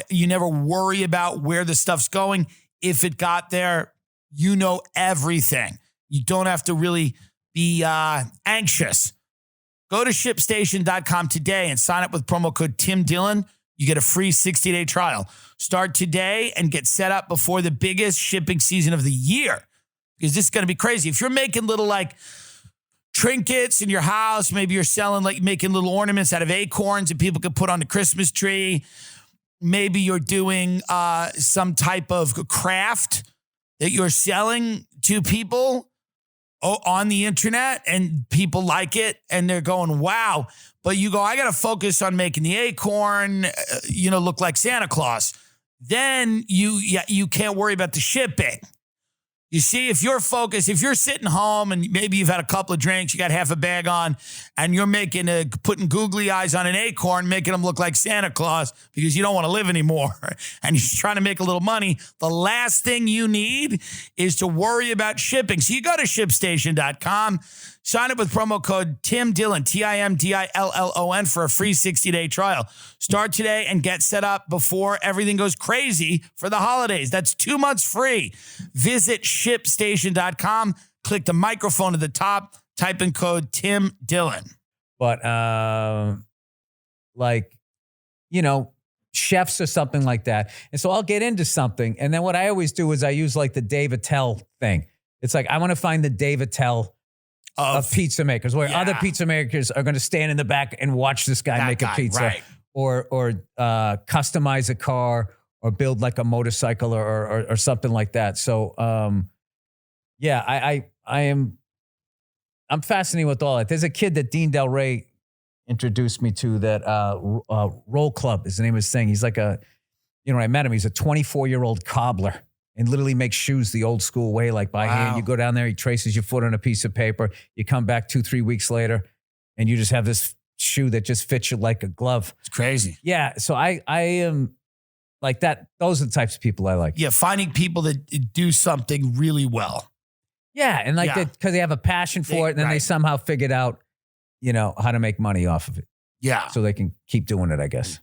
[SPEAKER 2] You never worry about where the stuff's going. If it got there, you know everything. You don't have to really be anxious. Go to ShipStation.com today and sign up with promo code Tim Dillon. You get a free 60-day trial. Start today and get set up before the biggest shipping season of the year, because this is going to be crazy. If you're making little like trinkets in your house, maybe you're selling, like making little ornaments out of acorns that people could put on the Christmas tree. Maybe you're doing some type of craft that you're selling to people on the internet, and people like it and they're going, wow. But you go, I got to focus on making the acorn, look like Santa Claus. Then you can't worry about the shipping. You see, if you're focused, if you're sitting home and maybe you've had a couple of drinks, you got half a bag on, and you're putting googly eyes on an acorn, making them look like Santa Claus because you don't want to live anymore, and you're trying to make a little money, the last thing you need is to worry about shipping. So you go to ShipStation.com, sign up with promo code Tim Dillon, TIMDILLON, for a free 60-day trial. Start today and get set up before everything goes crazy for the holidays. That's 2 months free. Visit ShipStation.com, click the microphone at the top, type in code Tim Dillon.
[SPEAKER 1] But chefs or something like that. And so I'll get into something. And then what I always do is I use like the Dave Attell thing. It's like, I want to find the Dave Attell of pizza makers, where other pizza makers are going to stand in the back and watch this guy make a pizza, right, or customize a car, or build like a motorcycle or something like that. So, I'm fascinated with all that. There's a kid that Dean Del Rey introduced me to that Roll Club is the name of his thing. He's like I met him. He's a 24-year-old cobbler and literally makes shoes the old school way, like by hand. You go down there, he traces your foot on a piece of paper. You come back 2-3 weeks later, and you just have this shoe that just fits you like a glove.
[SPEAKER 2] It's crazy.
[SPEAKER 1] Yeah. So I am like that. Those are the types of people I like.
[SPEAKER 2] Yeah. Finding people that do something really well.
[SPEAKER 1] Yeah. And because they have a passion for it, and then they somehow figured out, how to make money off of it.
[SPEAKER 2] Yeah.
[SPEAKER 1] So they can keep doing it, I guess.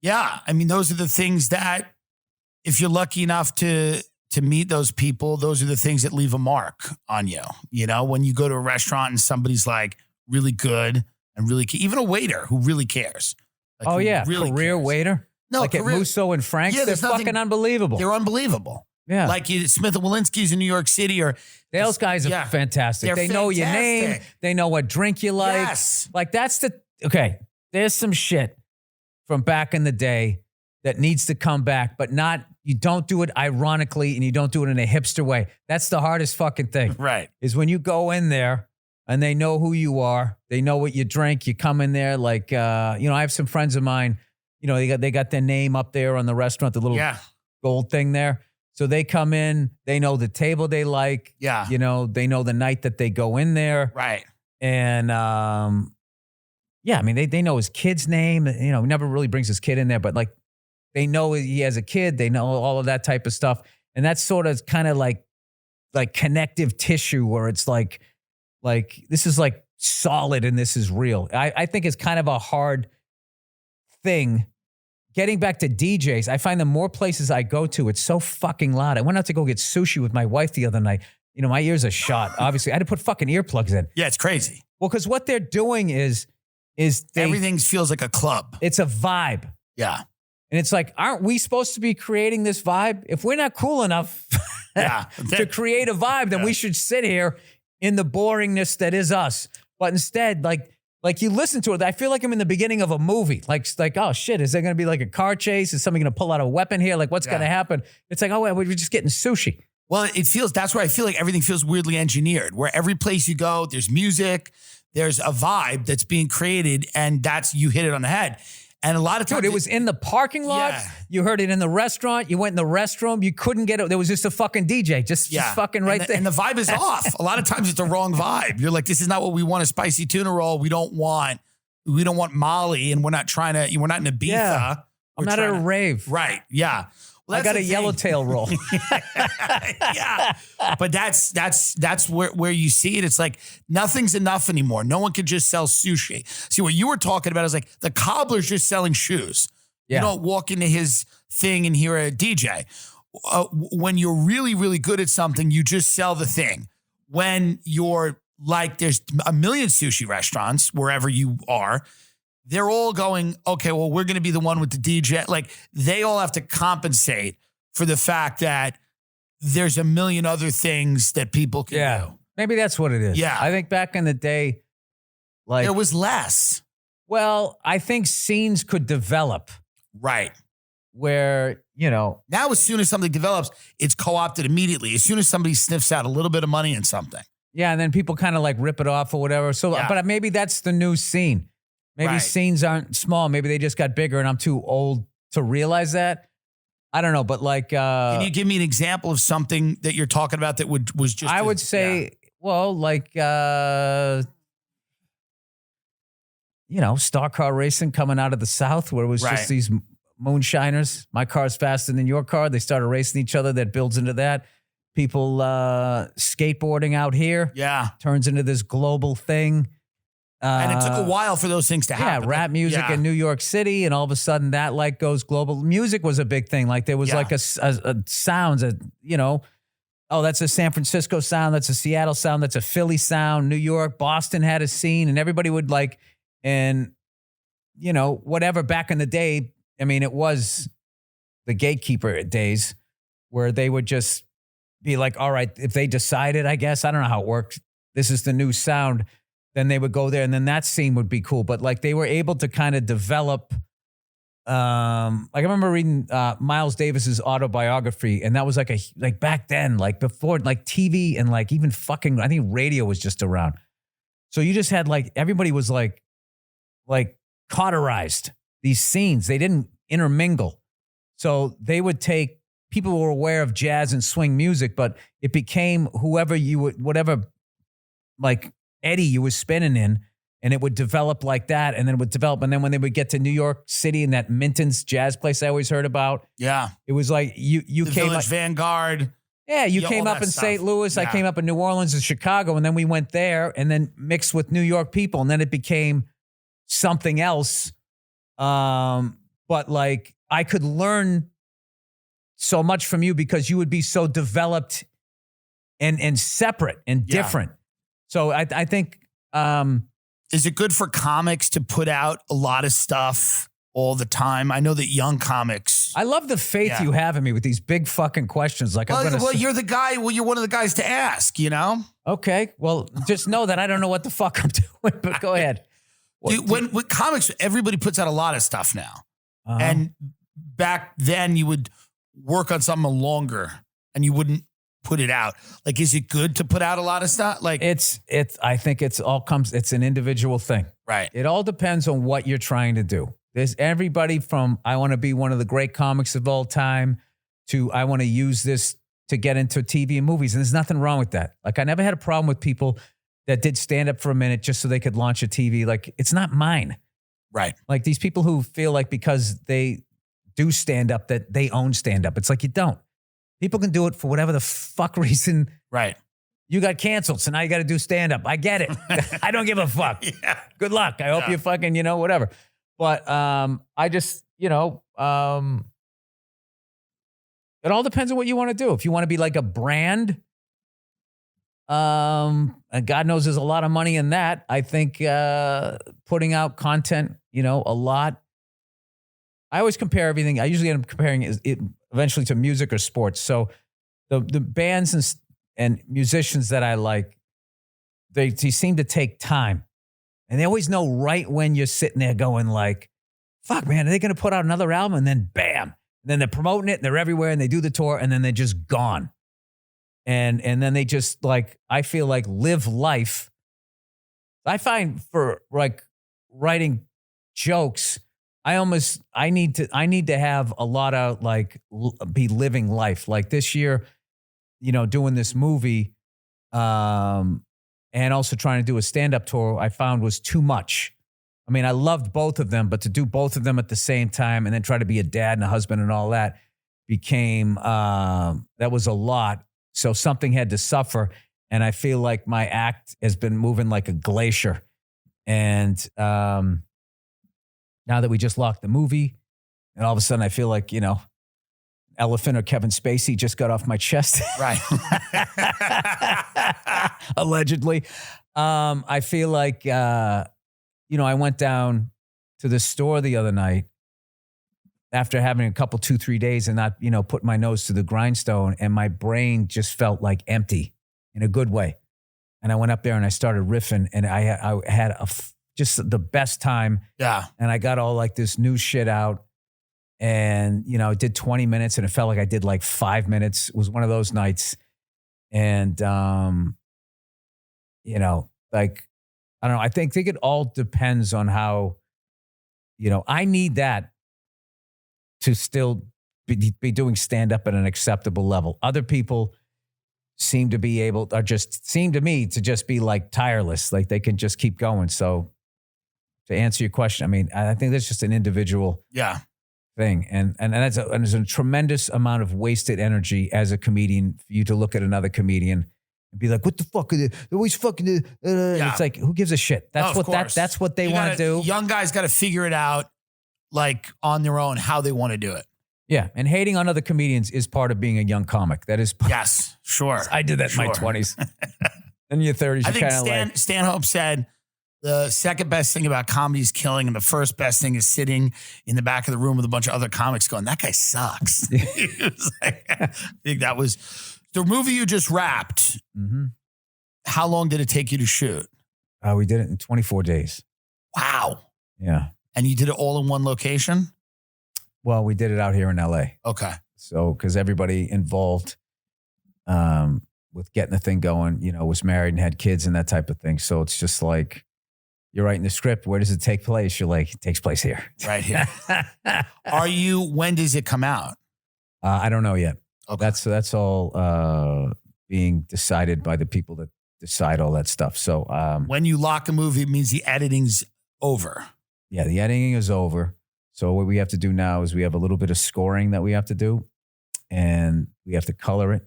[SPEAKER 2] Yeah. I mean, those are the things that, if you're lucky enough to meet those people, those are the things that leave a mark on you. When you go to a restaurant and somebody's like really good and really, even a waiter who really cares. Like,
[SPEAKER 1] really career cares. Waiter.
[SPEAKER 2] No,
[SPEAKER 1] like at Musso and Frank's, they're fucking unbelievable.
[SPEAKER 2] They're unbelievable. Yeah. Like Smith & Walensky's in New York City, or
[SPEAKER 1] those guys are fantastic. They know your name. They know what drink you like.
[SPEAKER 2] Yes.
[SPEAKER 1] Like there's some shit from back in the day that needs to come back, but you don't do it ironically, and you don't do it in a hipster way. That's the hardest fucking thing.
[SPEAKER 2] Right.
[SPEAKER 1] Is when you go in there and they know who you are. They know what you drink. You come in there like, I have some friends of mine, they got their name up there on the restaurant, the little gold thing there. So they come in, they know the table they like.
[SPEAKER 2] Yeah.
[SPEAKER 1] They know the night that they go in there.
[SPEAKER 2] Right.
[SPEAKER 1] And, they know his kid's name. He never really brings his kid in there, but like they know he has a kid. They know all of that type of stuff. And that's sort of kind of like connective tissue, where it's like this is like solid and this is real. I think it's kind of a hard thing. Getting back to DJs, I find the more places I go to, it's so fucking loud. I went out to go get sushi with my wife the other night. My ears are shot. Obviously, I had to put fucking earplugs in.
[SPEAKER 2] Yeah, it's crazy.
[SPEAKER 1] Well, because what they're doing is
[SPEAKER 2] everything feels like a club.
[SPEAKER 1] It's a vibe.
[SPEAKER 2] Yeah.
[SPEAKER 1] And it's like, aren't we supposed to be creating this vibe? If we're not cool enough to create a vibe, then we should sit here in the boringness that is us. But instead, like you listen to it, I feel like I'm in the beginning of a movie. Like, oh shit, is there going to be like a car chase? Is somebody going to pull out a weapon here? Like, what's going to happen? It's like, oh, wait, we're just getting sushi.
[SPEAKER 2] Well, that's where I feel like everything feels weirdly engineered, where every place you go, there's music, there's a vibe that's being created, and you hit it on the head. And a lot of times,
[SPEAKER 1] dude, it was in the parking lot. Yeah. You heard it in the restaurant. You went in the restroom. You couldn't get it. There was just a fucking DJ, just fucking right there.
[SPEAKER 2] And the vibe is off. A lot of times it's the wrong vibe. You're like, this is not what we want. A spicy tuna roll. We don't want Molly, and we're not in Ibiza.
[SPEAKER 1] Yeah. I'm not at a rave.
[SPEAKER 2] Right. Yeah. Well,
[SPEAKER 1] I got a yellowtail roll.
[SPEAKER 2] Yeah. But that's where you see it. It's like nothing's enough anymore. No one can just sell sushi. See, what you were talking about is like the cobbler's just selling shoes. You don't walk into his thing and hear a DJ. When you're really, really good at something, you just sell the thing. When you're like, there's a million sushi restaurants wherever you are, they're all going, okay, well, we're going to be the one with the DJ. Like, they all have to compensate for the fact that there's a million other things that people can do.
[SPEAKER 1] Maybe that's what it is.
[SPEAKER 2] Yeah.
[SPEAKER 1] I think back in the day, like,
[SPEAKER 2] there was less.
[SPEAKER 1] Well, I think scenes could develop.
[SPEAKER 2] Right.
[SPEAKER 1] Where,
[SPEAKER 2] now as soon as something develops, it's co-opted immediately. As soon as somebody sniffs out a little bit of money in something.
[SPEAKER 1] Yeah, and then people kind of like rip it off or whatever. So, but maybe that's the new scene. Maybe scenes aren't small. Maybe they just got bigger and I'm too old to realize that. I don't know, but like... can
[SPEAKER 2] you give me an example of something that you're talking about that was just...
[SPEAKER 1] I would say, well, like, star car racing coming out of the South where it was just these moonshiners. My car's faster than your car. They started racing each other. That builds into that. People skateboarding out here.
[SPEAKER 2] Yeah.
[SPEAKER 1] Turns into this global thing.
[SPEAKER 2] And it took a while for those things to happen.
[SPEAKER 1] Yeah, rap music in New York City, and all of a sudden that like goes global. Music was a big thing. Like there was like a sounds, oh, that's a San Francisco sound, that's a Seattle sound, that's a Philly sound, New York, Boston had a scene, and everybody would like, and whatever back in the day, I mean, it was the gatekeeper days where they would just be like, all right, if they decided, I guess, I don't know how it worked, this is the new sound, then they would go there and then that scene would be cool. But like they were able to kind of develop, like I remember reading Miles Davis's autobiography, and that was like back then, like before like TV and like even fucking, I think radio was just around. So you just had like, everybody was like cauterized these scenes. They didn't intermingle. So they would take, people were aware of jazz and swing music, but it became whatever like Eddie you was spinning in, and it would develop like that, and then it would develop. And then when they would get to New York City and that Minton's jazz place I always heard about, it was like you
[SPEAKER 2] the
[SPEAKER 1] came
[SPEAKER 2] Village
[SPEAKER 1] up,
[SPEAKER 2] Vanguard.
[SPEAKER 1] Yeah, you came up in St. Louis. I came up in New Orleans and Chicago, and then we went there, and then mixed with New York people, and then it became something else. But like I could learn so much from you because you would be so developed and separate and different. So I think,
[SPEAKER 2] is it good for comics to put out a lot of stuff all the time? I know that young comics.
[SPEAKER 1] I love the faith you have in me with these big fucking questions. Like,
[SPEAKER 2] you're the guy. Well, you're one of the guys to ask.
[SPEAKER 1] Okay. Well, just know that I don't know what the fuck I'm doing. But go ahead.
[SPEAKER 2] Dude, with comics, everybody puts out a lot of stuff now, and back then you would work on something longer, and you wouldn't put it out. Like, is it good to put out a lot of stuff? Like
[SPEAKER 1] I think it's an individual thing.
[SPEAKER 2] Right.
[SPEAKER 1] It all depends on what you're trying to do. There's everybody from, I want to be one of the great comics of all time to I want to use this to get into TV and movies. And there's nothing wrong with that. Like I never had a problem with people that did stand up for a minute just so they could launch a TV. Like it's not mine.
[SPEAKER 2] Right.
[SPEAKER 1] Like these people who feel like because they do stand up that they own stand up. It's like you don't. People can do it for whatever the fuck reason.
[SPEAKER 2] Right.
[SPEAKER 1] You got canceled, so now you got to do stand-up. I get it. I don't give a fuck.
[SPEAKER 2] Yeah.
[SPEAKER 1] Good luck. I hope you fucking, whatever. But I just, it all depends on what you want to do. If you want to be like a brand, and God knows there's a lot of money in that. I think putting out content, a lot. I always compare everything. I usually end up comparing it eventually to music or sports. So the bands and musicians that I like, they seem to take time. And they always know right when you're sitting there going like, fuck, man, are they going to put out another album? And then bam. And then they're promoting it and they're everywhere and they do the tour and then they're just gone. And then they just like, I feel like live life. I find for like writing jokes, I need to have a lot of like be living life. Like this year, doing this movie, and also trying to do a stand-up tour, I found was too much. I mean, I loved both of them, but to do both of them at the same time and then try to be a dad and a husband and all that became, that was a lot. So something had to suffer. And I feel like my act has been moving like a glacier. And, now that we just locked the movie, And all of a sudden I feel like, Elephant or Kevin Spacey just got off my chest.
[SPEAKER 2] Right.
[SPEAKER 1] Allegedly. I feel like, I went down to the store the other night after having a couple, 2-3 days and not, put my nose to the grindstone, and my brain just felt like empty in a good way. And I went up there and I started riffing, and I had just the best time.
[SPEAKER 2] Yeah.
[SPEAKER 1] And I got all like this new shit out, and, I did 20 minutes and it felt like I did like 5 minutes. It was one of those nights. And, like, I don't know. I think it all depends on how, I need that to still be doing stand-up at an acceptable level. Other people seem to me to just be like tireless, like they can just keep going. So to answer your question, I mean, I think that's just an individual thing. And there's a tremendous amount of wasted energy as a comedian for you to look at another comedian and be like, what the fuck are they? They're always fucking, It's like, who gives a shit? That's what they want to do.
[SPEAKER 2] Young guys got to figure it out, like on their own, how they want to do it.
[SPEAKER 1] Yeah. And hating on other comedians is part of being a young comic. That is.
[SPEAKER 2] Yes, sure.
[SPEAKER 1] I did that in my 20s. In your 30s,
[SPEAKER 2] I think Stanhope said the second best thing about comedy is killing, and the first best thing is sitting in the back of the room with a bunch of other comics going, that guy sucks. It was like, I think that was the movie you just wrapped.
[SPEAKER 1] Mm-hmm.
[SPEAKER 2] How long did it take you to shoot?
[SPEAKER 1] We did it in 24 days.
[SPEAKER 2] Wow.
[SPEAKER 1] Yeah.
[SPEAKER 2] And you did it all in one location?
[SPEAKER 1] Well, we did it out here in LA.
[SPEAKER 2] Okay.
[SPEAKER 1] So, because everybody involved with getting the thing going, was married and had kids and that type of thing. So it's just like, you're writing the script. Where does it take place? You're like, it takes place here.
[SPEAKER 2] Right here. When does it come out?
[SPEAKER 1] I don't know yet.
[SPEAKER 2] Okay.
[SPEAKER 1] That's all being decided by the people that decide all that stuff. So
[SPEAKER 2] when you lock a movie, it means the editing's over.
[SPEAKER 1] Yeah, the editing is over. So what we have to do now is we have a little bit of scoring that we have to do, and we have to color it.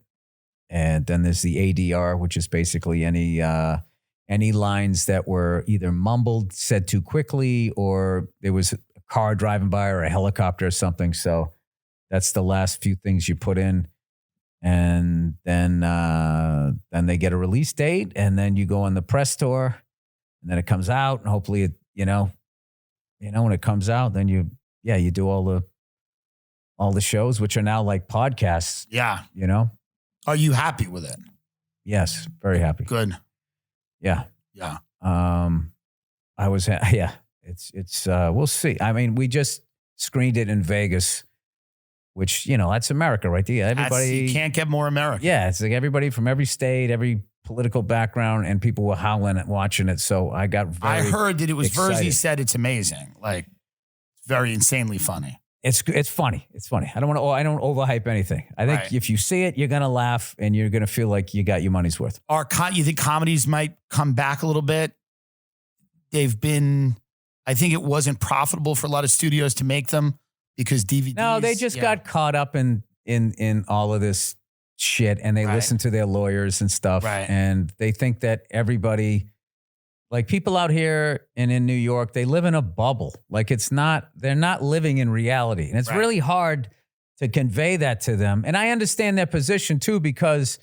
[SPEAKER 1] And then there's the ADR, which is basically any lines that were either mumbled, said too quickly, or there was a car driving by or a helicopter or something. So that's the last few things you put in. And then they get a release date, and then you go on the press tour, and then it comes out, and hopefully it, when it comes out, then you do all the shows, which are now like podcasts.
[SPEAKER 2] Yeah.
[SPEAKER 1] Are
[SPEAKER 2] you happy with it?
[SPEAKER 1] Yes. Very happy.
[SPEAKER 2] Good.
[SPEAKER 1] Yeah.
[SPEAKER 2] Yeah.
[SPEAKER 1] I was, it's we'll see. I mean, we just screened it in Vegas, which, that's America right there. Everybody.
[SPEAKER 2] You can't get more American.
[SPEAKER 1] Yeah. It's like everybody from every state, every political background, and people were howling at watching it. So I got
[SPEAKER 2] I heard that it was
[SPEAKER 1] excited.
[SPEAKER 2] Verzi said it's amazing. Like, very insanely funny.
[SPEAKER 1] It's funny. It's funny. I don't overhype anything. I think if you see it, you're going to laugh and you're going to feel like you got your money's worth.
[SPEAKER 2] You think comedies might come back a little bit? I think it wasn't profitable for a lot of studios to make them because DVDs.
[SPEAKER 1] No, they just got caught up in all of this shit, and they listen to their lawyers and stuff.
[SPEAKER 2] Right.
[SPEAKER 1] And they think that everybody, like people out here and in New York, they live in a bubble. Like they're not living in reality. And it's really hard to convey that to them. And I understand their position too, because,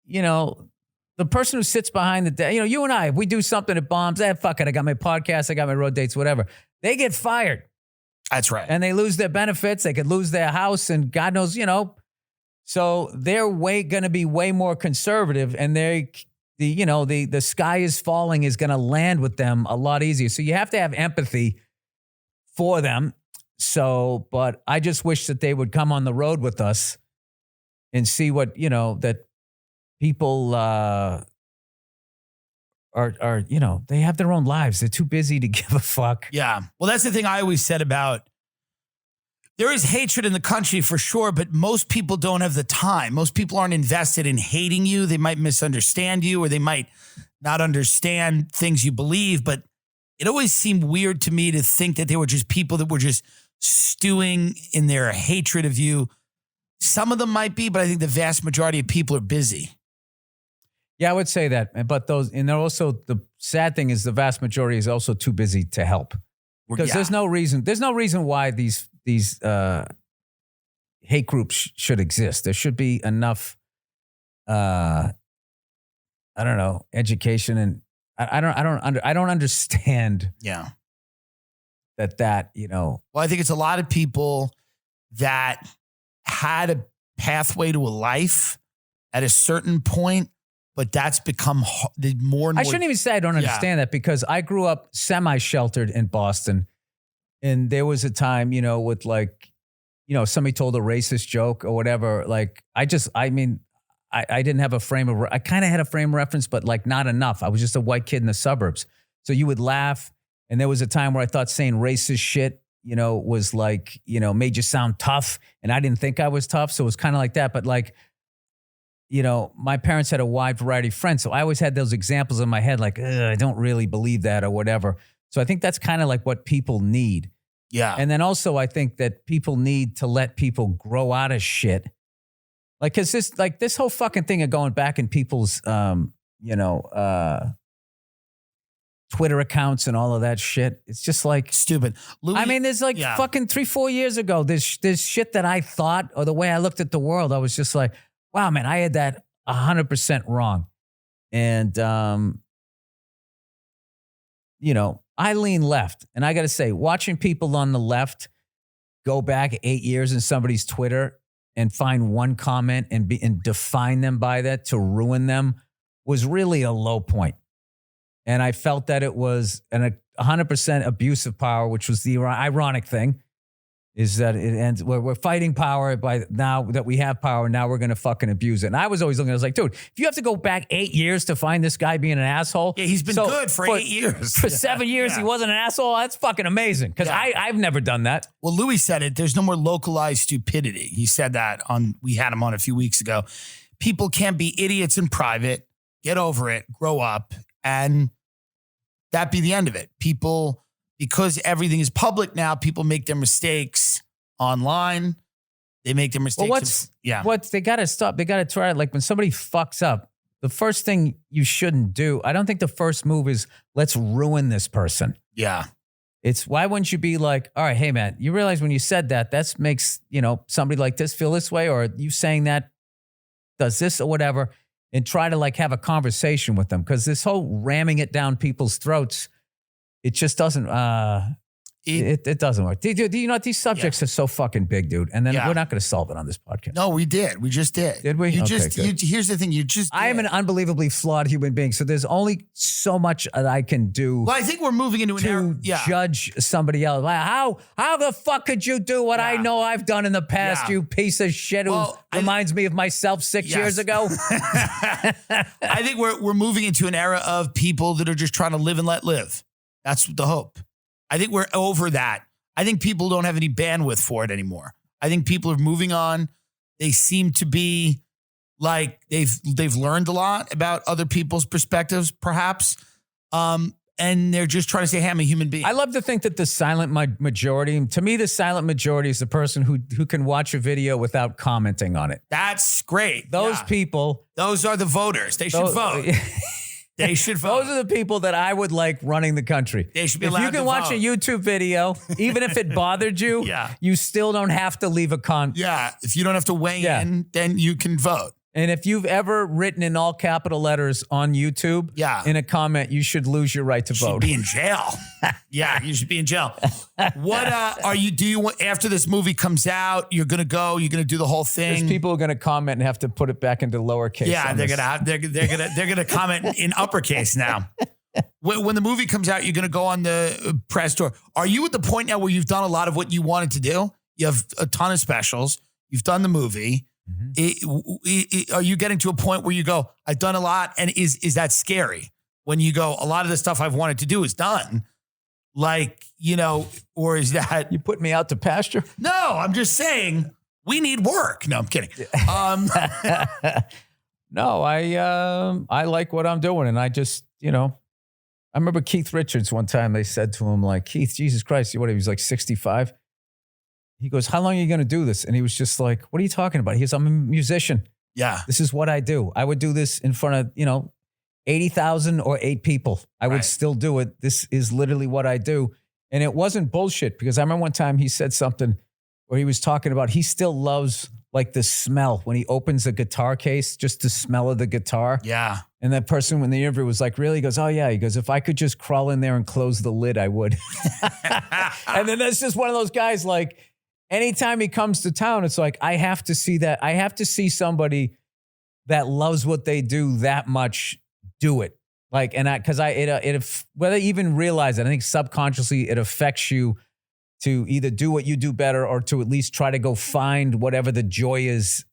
[SPEAKER 1] the person who sits behind the desk, you and I, if we do something that bombs, fuck it, I got my podcast, I got my road dates, whatever. They get fired.
[SPEAKER 2] That's right.
[SPEAKER 1] And they lose their benefits. They could lose their house, and God knows, So they're going to be way more conservative, and the sky is falling is going to land with them a lot easier. So you have to have empathy for them. So, but I just wish that they would come on the road with us and see what, that people are, they have their own lives. They're too busy to give a fuck.
[SPEAKER 2] Yeah. Well, that's the thing I always said about, there is hatred in the country for sure, but most people don't have the time. Most people aren't invested in hating you. They might misunderstand you, or they might not understand things you believe. But it always seemed weird to me to think that they were just people that were just stewing in their hatred of you. Some of them might be, but I think the vast majority of people are busy.
[SPEAKER 1] Yeah, I would say that. But they're also, the sad thing is the vast majority is also too busy to help. Because there's no reason why these these hate groups should exist. There should be enough, I don't know, education, and I don't understand.
[SPEAKER 2] Yeah.
[SPEAKER 1] That you know.
[SPEAKER 2] Well, I think it's a lot of people that had a pathway to a life at a certain point, but that's become more and more.
[SPEAKER 1] I shouldn't even say I don't understand that, because I grew up semi-sheltered in Boston, and there was a time, you know, with like, you know, somebody told a racist joke or whatever. Like, I didn't have a frame of, I kind of had a frame of reference, but like not enough. I was just a white kid in the suburbs. So you would laugh. And there was a time where I thought saying racist shit, you know, was like, you know, made you sound tough. And I didn't think I was tough. So it was kind of like that. But like, you know, my parents had a wide variety of friends. So I always had those examples in my head, like, I don't really believe that or whatever. So I think that's kind of like what people need.
[SPEAKER 2] Yeah.
[SPEAKER 1] And then also I think that people need to let people grow out of shit. Like, cause this whole fucking thing of going back in people's, Twitter accounts and all of that shit. It's just like
[SPEAKER 2] stupid.
[SPEAKER 1] I mean, there's like fucking 3-4 years ago, there's shit that I thought, or the way I looked at the world, I was just like, wow, man, I had that 100% wrong. And, you know, I lean left, and I got to say, watching people on the left go back 8 years in somebody's Twitter and find one comment and define them by that to ruin them was really a low point. And I felt that it was an 100% abuse of power, which was the ironic thing, is that it ends. We're fighting power by now that we have power. Now we're going to fucking abuse it. And I was always looking, I was like, dude, if you have to go back 8 years to find this guy being an asshole.
[SPEAKER 2] Yeah, he's been good for 8 years.
[SPEAKER 1] For 7 years, he wasn't an asshole. That's fucking amazing. Because I've never done that.
[SPEAKER 2] Well, Louis said it. There's no more localized stupidity. He said that we had him on a few weeks ago. People can't be idiots in private. Get over it. Grow up. And that be the end of it. People, because everything is public now, people make their mistakes online. They make their mistakes.
[SPEAKER 1] Well, they got to stop. They got to try it. Like when somebody fucks up, the first thing you shouldn't do, I don't think the first move is let's ruin this person.
[SPEAKER 2] Yeah.
[SPEAKER 1] It's why wouldn't you be like, all right, hey man, you realize when you said that makes, you know, somebody like this feel this way, or you saying that does this or whatever. And try to like have a conversation with them, because this whole ramming it down people's throats, it just doesn't. It doesn't work. Do you know these subjects are so fucking big, dude? And then we're not going to solve it on this podcast.
[SPEAKER 2] No, we did. We just did.
[SPEAKER 1] Did we?
[SPEAKER 2] Here's the thing.
[SPEAKER 1] I am an unbelievably flawed human being, so there's only so much that I can do.
[SPEAKER 2] Well, I think we're moving into an era.
[SPEAKER 1] Judge somebody else. Like, how the fuck could you do what I know I've done in the past? You piece of shit who reminds me of myself 6 years ago.
[SPEAKER 2] I think we're moving into an era of people that are just trying to live and let live. That's the hope. I think we're over that. I think people don't have any bandwidth for it anymore. I think people are moving on. They seem to be like they've learned a lot about other people's perspectives, perhaps. And they're just trying to say, hey, I'm a human being.
[SPEAKER 1] I love to think that the silent majority, to me, the silent majority is the person who can watch a video without commenting on it.
[SPEAKER 2] That's great.
[SPEAKER 1] Those people.
[SPEAKER 2] Those are the voters. They should vote. They should vote.
[SPEAKER 1] Those are the people that I would like running the country.
[SPEAKER 2] They should be allowed to vote. If you can
[SPEAKER 1] watch a YouTube video, even if it bothered you, you still don't have to leave a comment.
[SPEAKER 2] Yeah, if you don't have to weigh in, then you can vote.
[SPEAKER 1] And if you've ever written in all capital letters on YouTube in a comment, you should lose your right to vote.
[SPEAKER 2] You should be in jail. You should be in jail. What do you want after this movie comes out? You're going to do the whole thing.
[SPEAKER 1] There's people who are going to comment and have to put it back into lowercase.
[SPEAKER 2] Yeah, they're going to comment in uppercase now. When the movie comes out, you're going to go on the press tour. Are you at the point now where you've done a lot of what you wanted to do? You have a ton of specials. You've done the movie. Mm-hmm. Are you getting to a point where you go, I've done a lot? And is that scary when you go, a lot of the stuff I've wanted to do is done? Like, you know, or is that...
[SPEAKER 1] You put me out to pasture?
[SPEAKER 2] No, I'm just saying we need work. No, I'm kidding.
[SPEAKER 1] No, I like what I'm doing. And I just, you know, I remember Keith Richards one time, they said to him like, Keith, Jesus Christ, he was like 65. He goes, how long are you going to do this? And he was just like, what are you talking about? He goes, I'm a musician.
[SPEAKER 2] Yeah.
[SPEAKER 1] This is what I do. I would do this in front of, you know, 80,000 or 8 people. I would still do it. This is literally what I do. And it wasn't bullshit, because I remember one time he said something where he was talking about he still loves like the smell when he opens a guitar case, just the smell of the guitar.
[SPEAKER 2] Yeah.
[SPEAKER 1] And that person when the interview was like, really? He goes, oh yeah. He goes, if I could just crawl in there and close the lid, I would. And then that's just one of those guys, like anytime he comes to town, it's like, I have to see that. I have to see somebody that loves what they do that much do it. Like, and whether you even realize it, I think subconsciously it affects you to either do what you do better or to at least try to go find whatever the joy is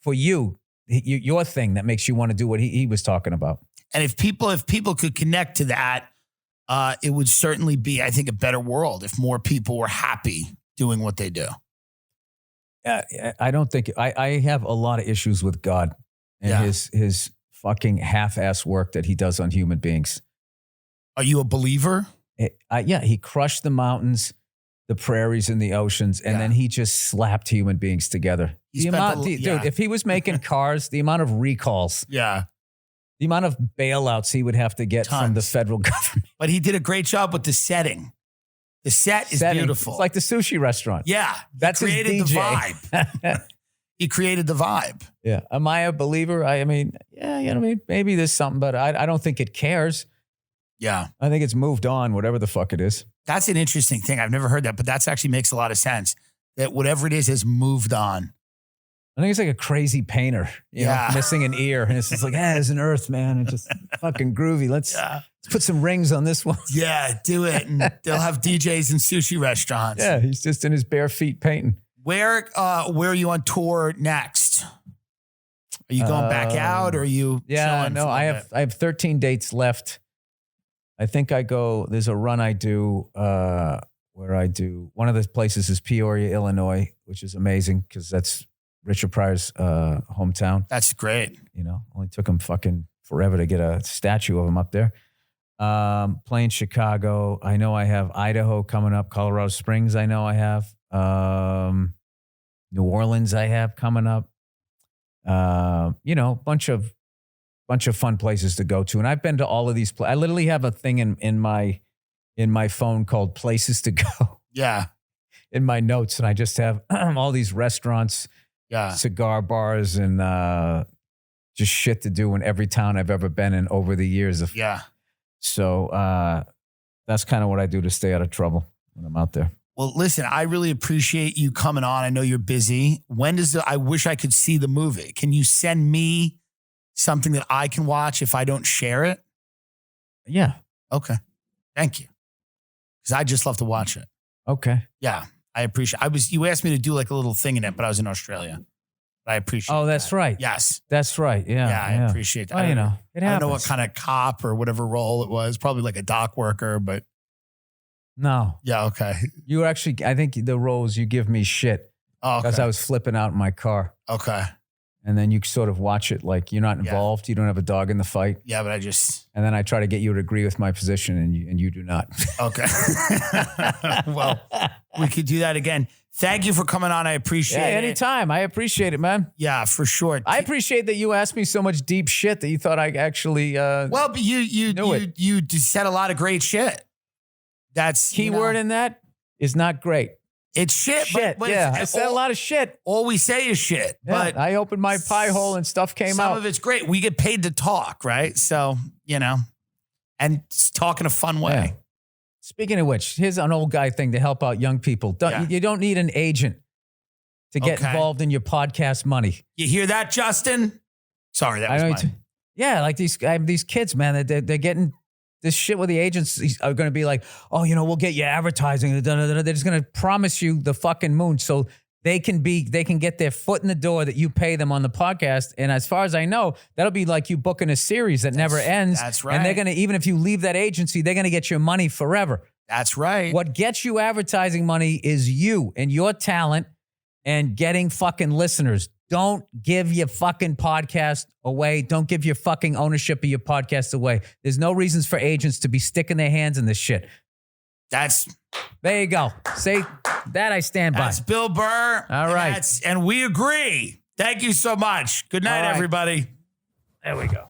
[SPEAKER 1] for you, your thing that makes you want to do what he was talking about.
[SPEAKER 2] And if people could connect to that, it would certainly be, I think, a better world if more people were happy doing what they do.
[SPEAKER 1] Yeah, I don't think I have a lot of issues with God and his fucking half-ass work that he does on human beings.
[SPEAKER 2] Are you a believer?
[SPEAKER 1] Yeah, he crushed the mountains, the prairies, and the oceans, and then he just slapped human beings together. Dude, if he was making cars, the amount of recalls, the amount of bailouts he would have to get from the federal government.
[SPEAKER 2] But he did a great job with the setting. The set is beautiful.
[SPEAKER 1] It's like the sushi restaurant.
[SPEAKER 2] Yeah,
[SPEAKER 1] that's his DJ.
[SPEAKER 2] The vibe. He created the vibe.
[SPEAKER 1] Yeah. Am I a believer? I mean, yeah, you know what I mean? Maybe there's something, but I don't think it cares.
[SPEAKER 2] Yeah.
[SPEAKER 1] I think it's moved on, whatever the fuck it is.
[SPEAKER 2] That's an interesting thing. I've never heard that, but that actually makes a lot of sense. That whatever it is has moved on.
[SPEAKER 1] I think it's like a crazy painter, you know, missing an ear. And it's just like, there's an earth, man. It's just fucking groovy. Let's put some rings on this one.
[SPEAKER 2] Yeah, do it. And they'll have DJs in sushi restaurants.
[SPEAKER 1] Yeah, he's just in his bare feet painting.
[SPEAKER 2] Where are you on tour next? Are you going back out or are you chilling?
[SPEAKER 1] No, I have 13 dates left. I think there's a run I do where I do, one of the places is Peoria, Illinois, which is amazing because that's Richard Pryor's hometown.
[SPEAKER 2] That's great.
[SPEAKER 1] You know, only took him fucking forever to get a statue of him up there. Playing Chicago. I know I have Idaho coming up, Colorado Springs I know I have. New Orleans I have coming up. You know, bunch of fun places to go to. And I've been to all of these places. I literally have a thing in my phone called Places to Go.
[SPEAKER 2] Yeah.
[SPEAKER 1] In my notes. And I just have all these restaurants, cigar bars, and just shit to do in every town I've ever been in over the years. So that's kind of what I do to stay out of trouble when I'm out there.
[SPEAKER 2] Well, listen, I really appreciate you coming on. I know you're busy. I wish I could see the movie. Can you send me something that I can watch if I don't share it?
[SPEAKER 1] Yeah.
[SPEAKER 2] Okay. Thank you. Because I just love to watch it.
[SPEAKER 1] Okay.
[SPEAKER 2] Yeah. I appreciate it. You asked me to do like a little thing in it, but I was in Australia. But I appreciate
[SPEAKER 1] Oh, that's right.
[SPEAKER 2] Yes.
[SPEAKER 1] That's right. Yeah.
[SPEAKER 2] Yeah, I appreciate that.
[SPEAKER 1] Well, you know, it happens.
[SPEAKER 2] I don't know what kind of cop or whatever role it was. Probably like a dock worker, but.
[SPEAKER 1] No.
[SPEAKER 2] Yeah, okay.
[SPEAKER 1] You actually, I think the roles you give me shit.
[SPEAKER 2] Oh, okay.
[SPEAKER 1] Because I was flipping out in my car.
[SPEAKER 2] Okay.
[SPEAKER 1] And then you sort of watch it like you're not involved. You don't have a dog in the fight.
[SPEAKER 2] Yeah, but
[SPEAKER 1] And then I try to get you to agree with my position and you do not.
[SPEAKER 2] Okay. Well, we could do that again. Thank you for coming on. I appreciate it.
[SPEAKER 1] Anytime. I appreciate it, man.
[SPEAKER 2] Yeah, for sure.
[SPEAKER 1] I appreciate that you asked me so much deep shit that you thought I actually
[SPEAKER 2] well, but you said a lot of great shit. That's
[SPEAKER 1] keyword in that is not great.
[SPEAKER 2] It's shit. But
[SPEAKER 1] I said a lot of shit.
[SPEAKER 2] All we say is shit.
[SPEAKER 1] Yeah,
[SPEAKER 2] but
[SPEAKER 1] I opened my pie hole and stuff came out.
[SPEAKER 2] Some of it's great. We get paid to talk, right? So, you know, and talk in a fun way.
[SPEAKER 1] Yeah. Speaking of which, here's an old guy thing to help out young people. You don't need an agent to get involved in your podcast money.
[SPEAKER 2] You hear that, Justin? Sorry, that was mine.
[SPEAKER 1] Yeah, like these kids, man, they're getting this shit where the agents are going to be like, oh, you know, we'll get you advertising. They're just going to promise you the fucking moon so they can get their foot in the door that you pay them on the podcast. And as far as I know, that'll be like you booking a series that never ends.
[SPEAKER 2] That's right.
[SPEAKER 1] And they're going to, even if you leave that agency, they're going to get your money forever.
[SPEAKER 2] That's right.
[SPEAKER 1] What gets you advertising money is you and your talent and getting fucking listeners. Don't give your fucking podcast away. Don't give your fucking ownership of your podcast away. There's no reasons for agents to be sticking their hands in this shit. There you go. Say that I stand by.
[SPEAKER 2] That's Bill Burr.
[SPEAKER 1] All right.
[SPEAKER 2] And we agree. Thank you so much. Good night, everybody.
[SPEAKER 1] There we go.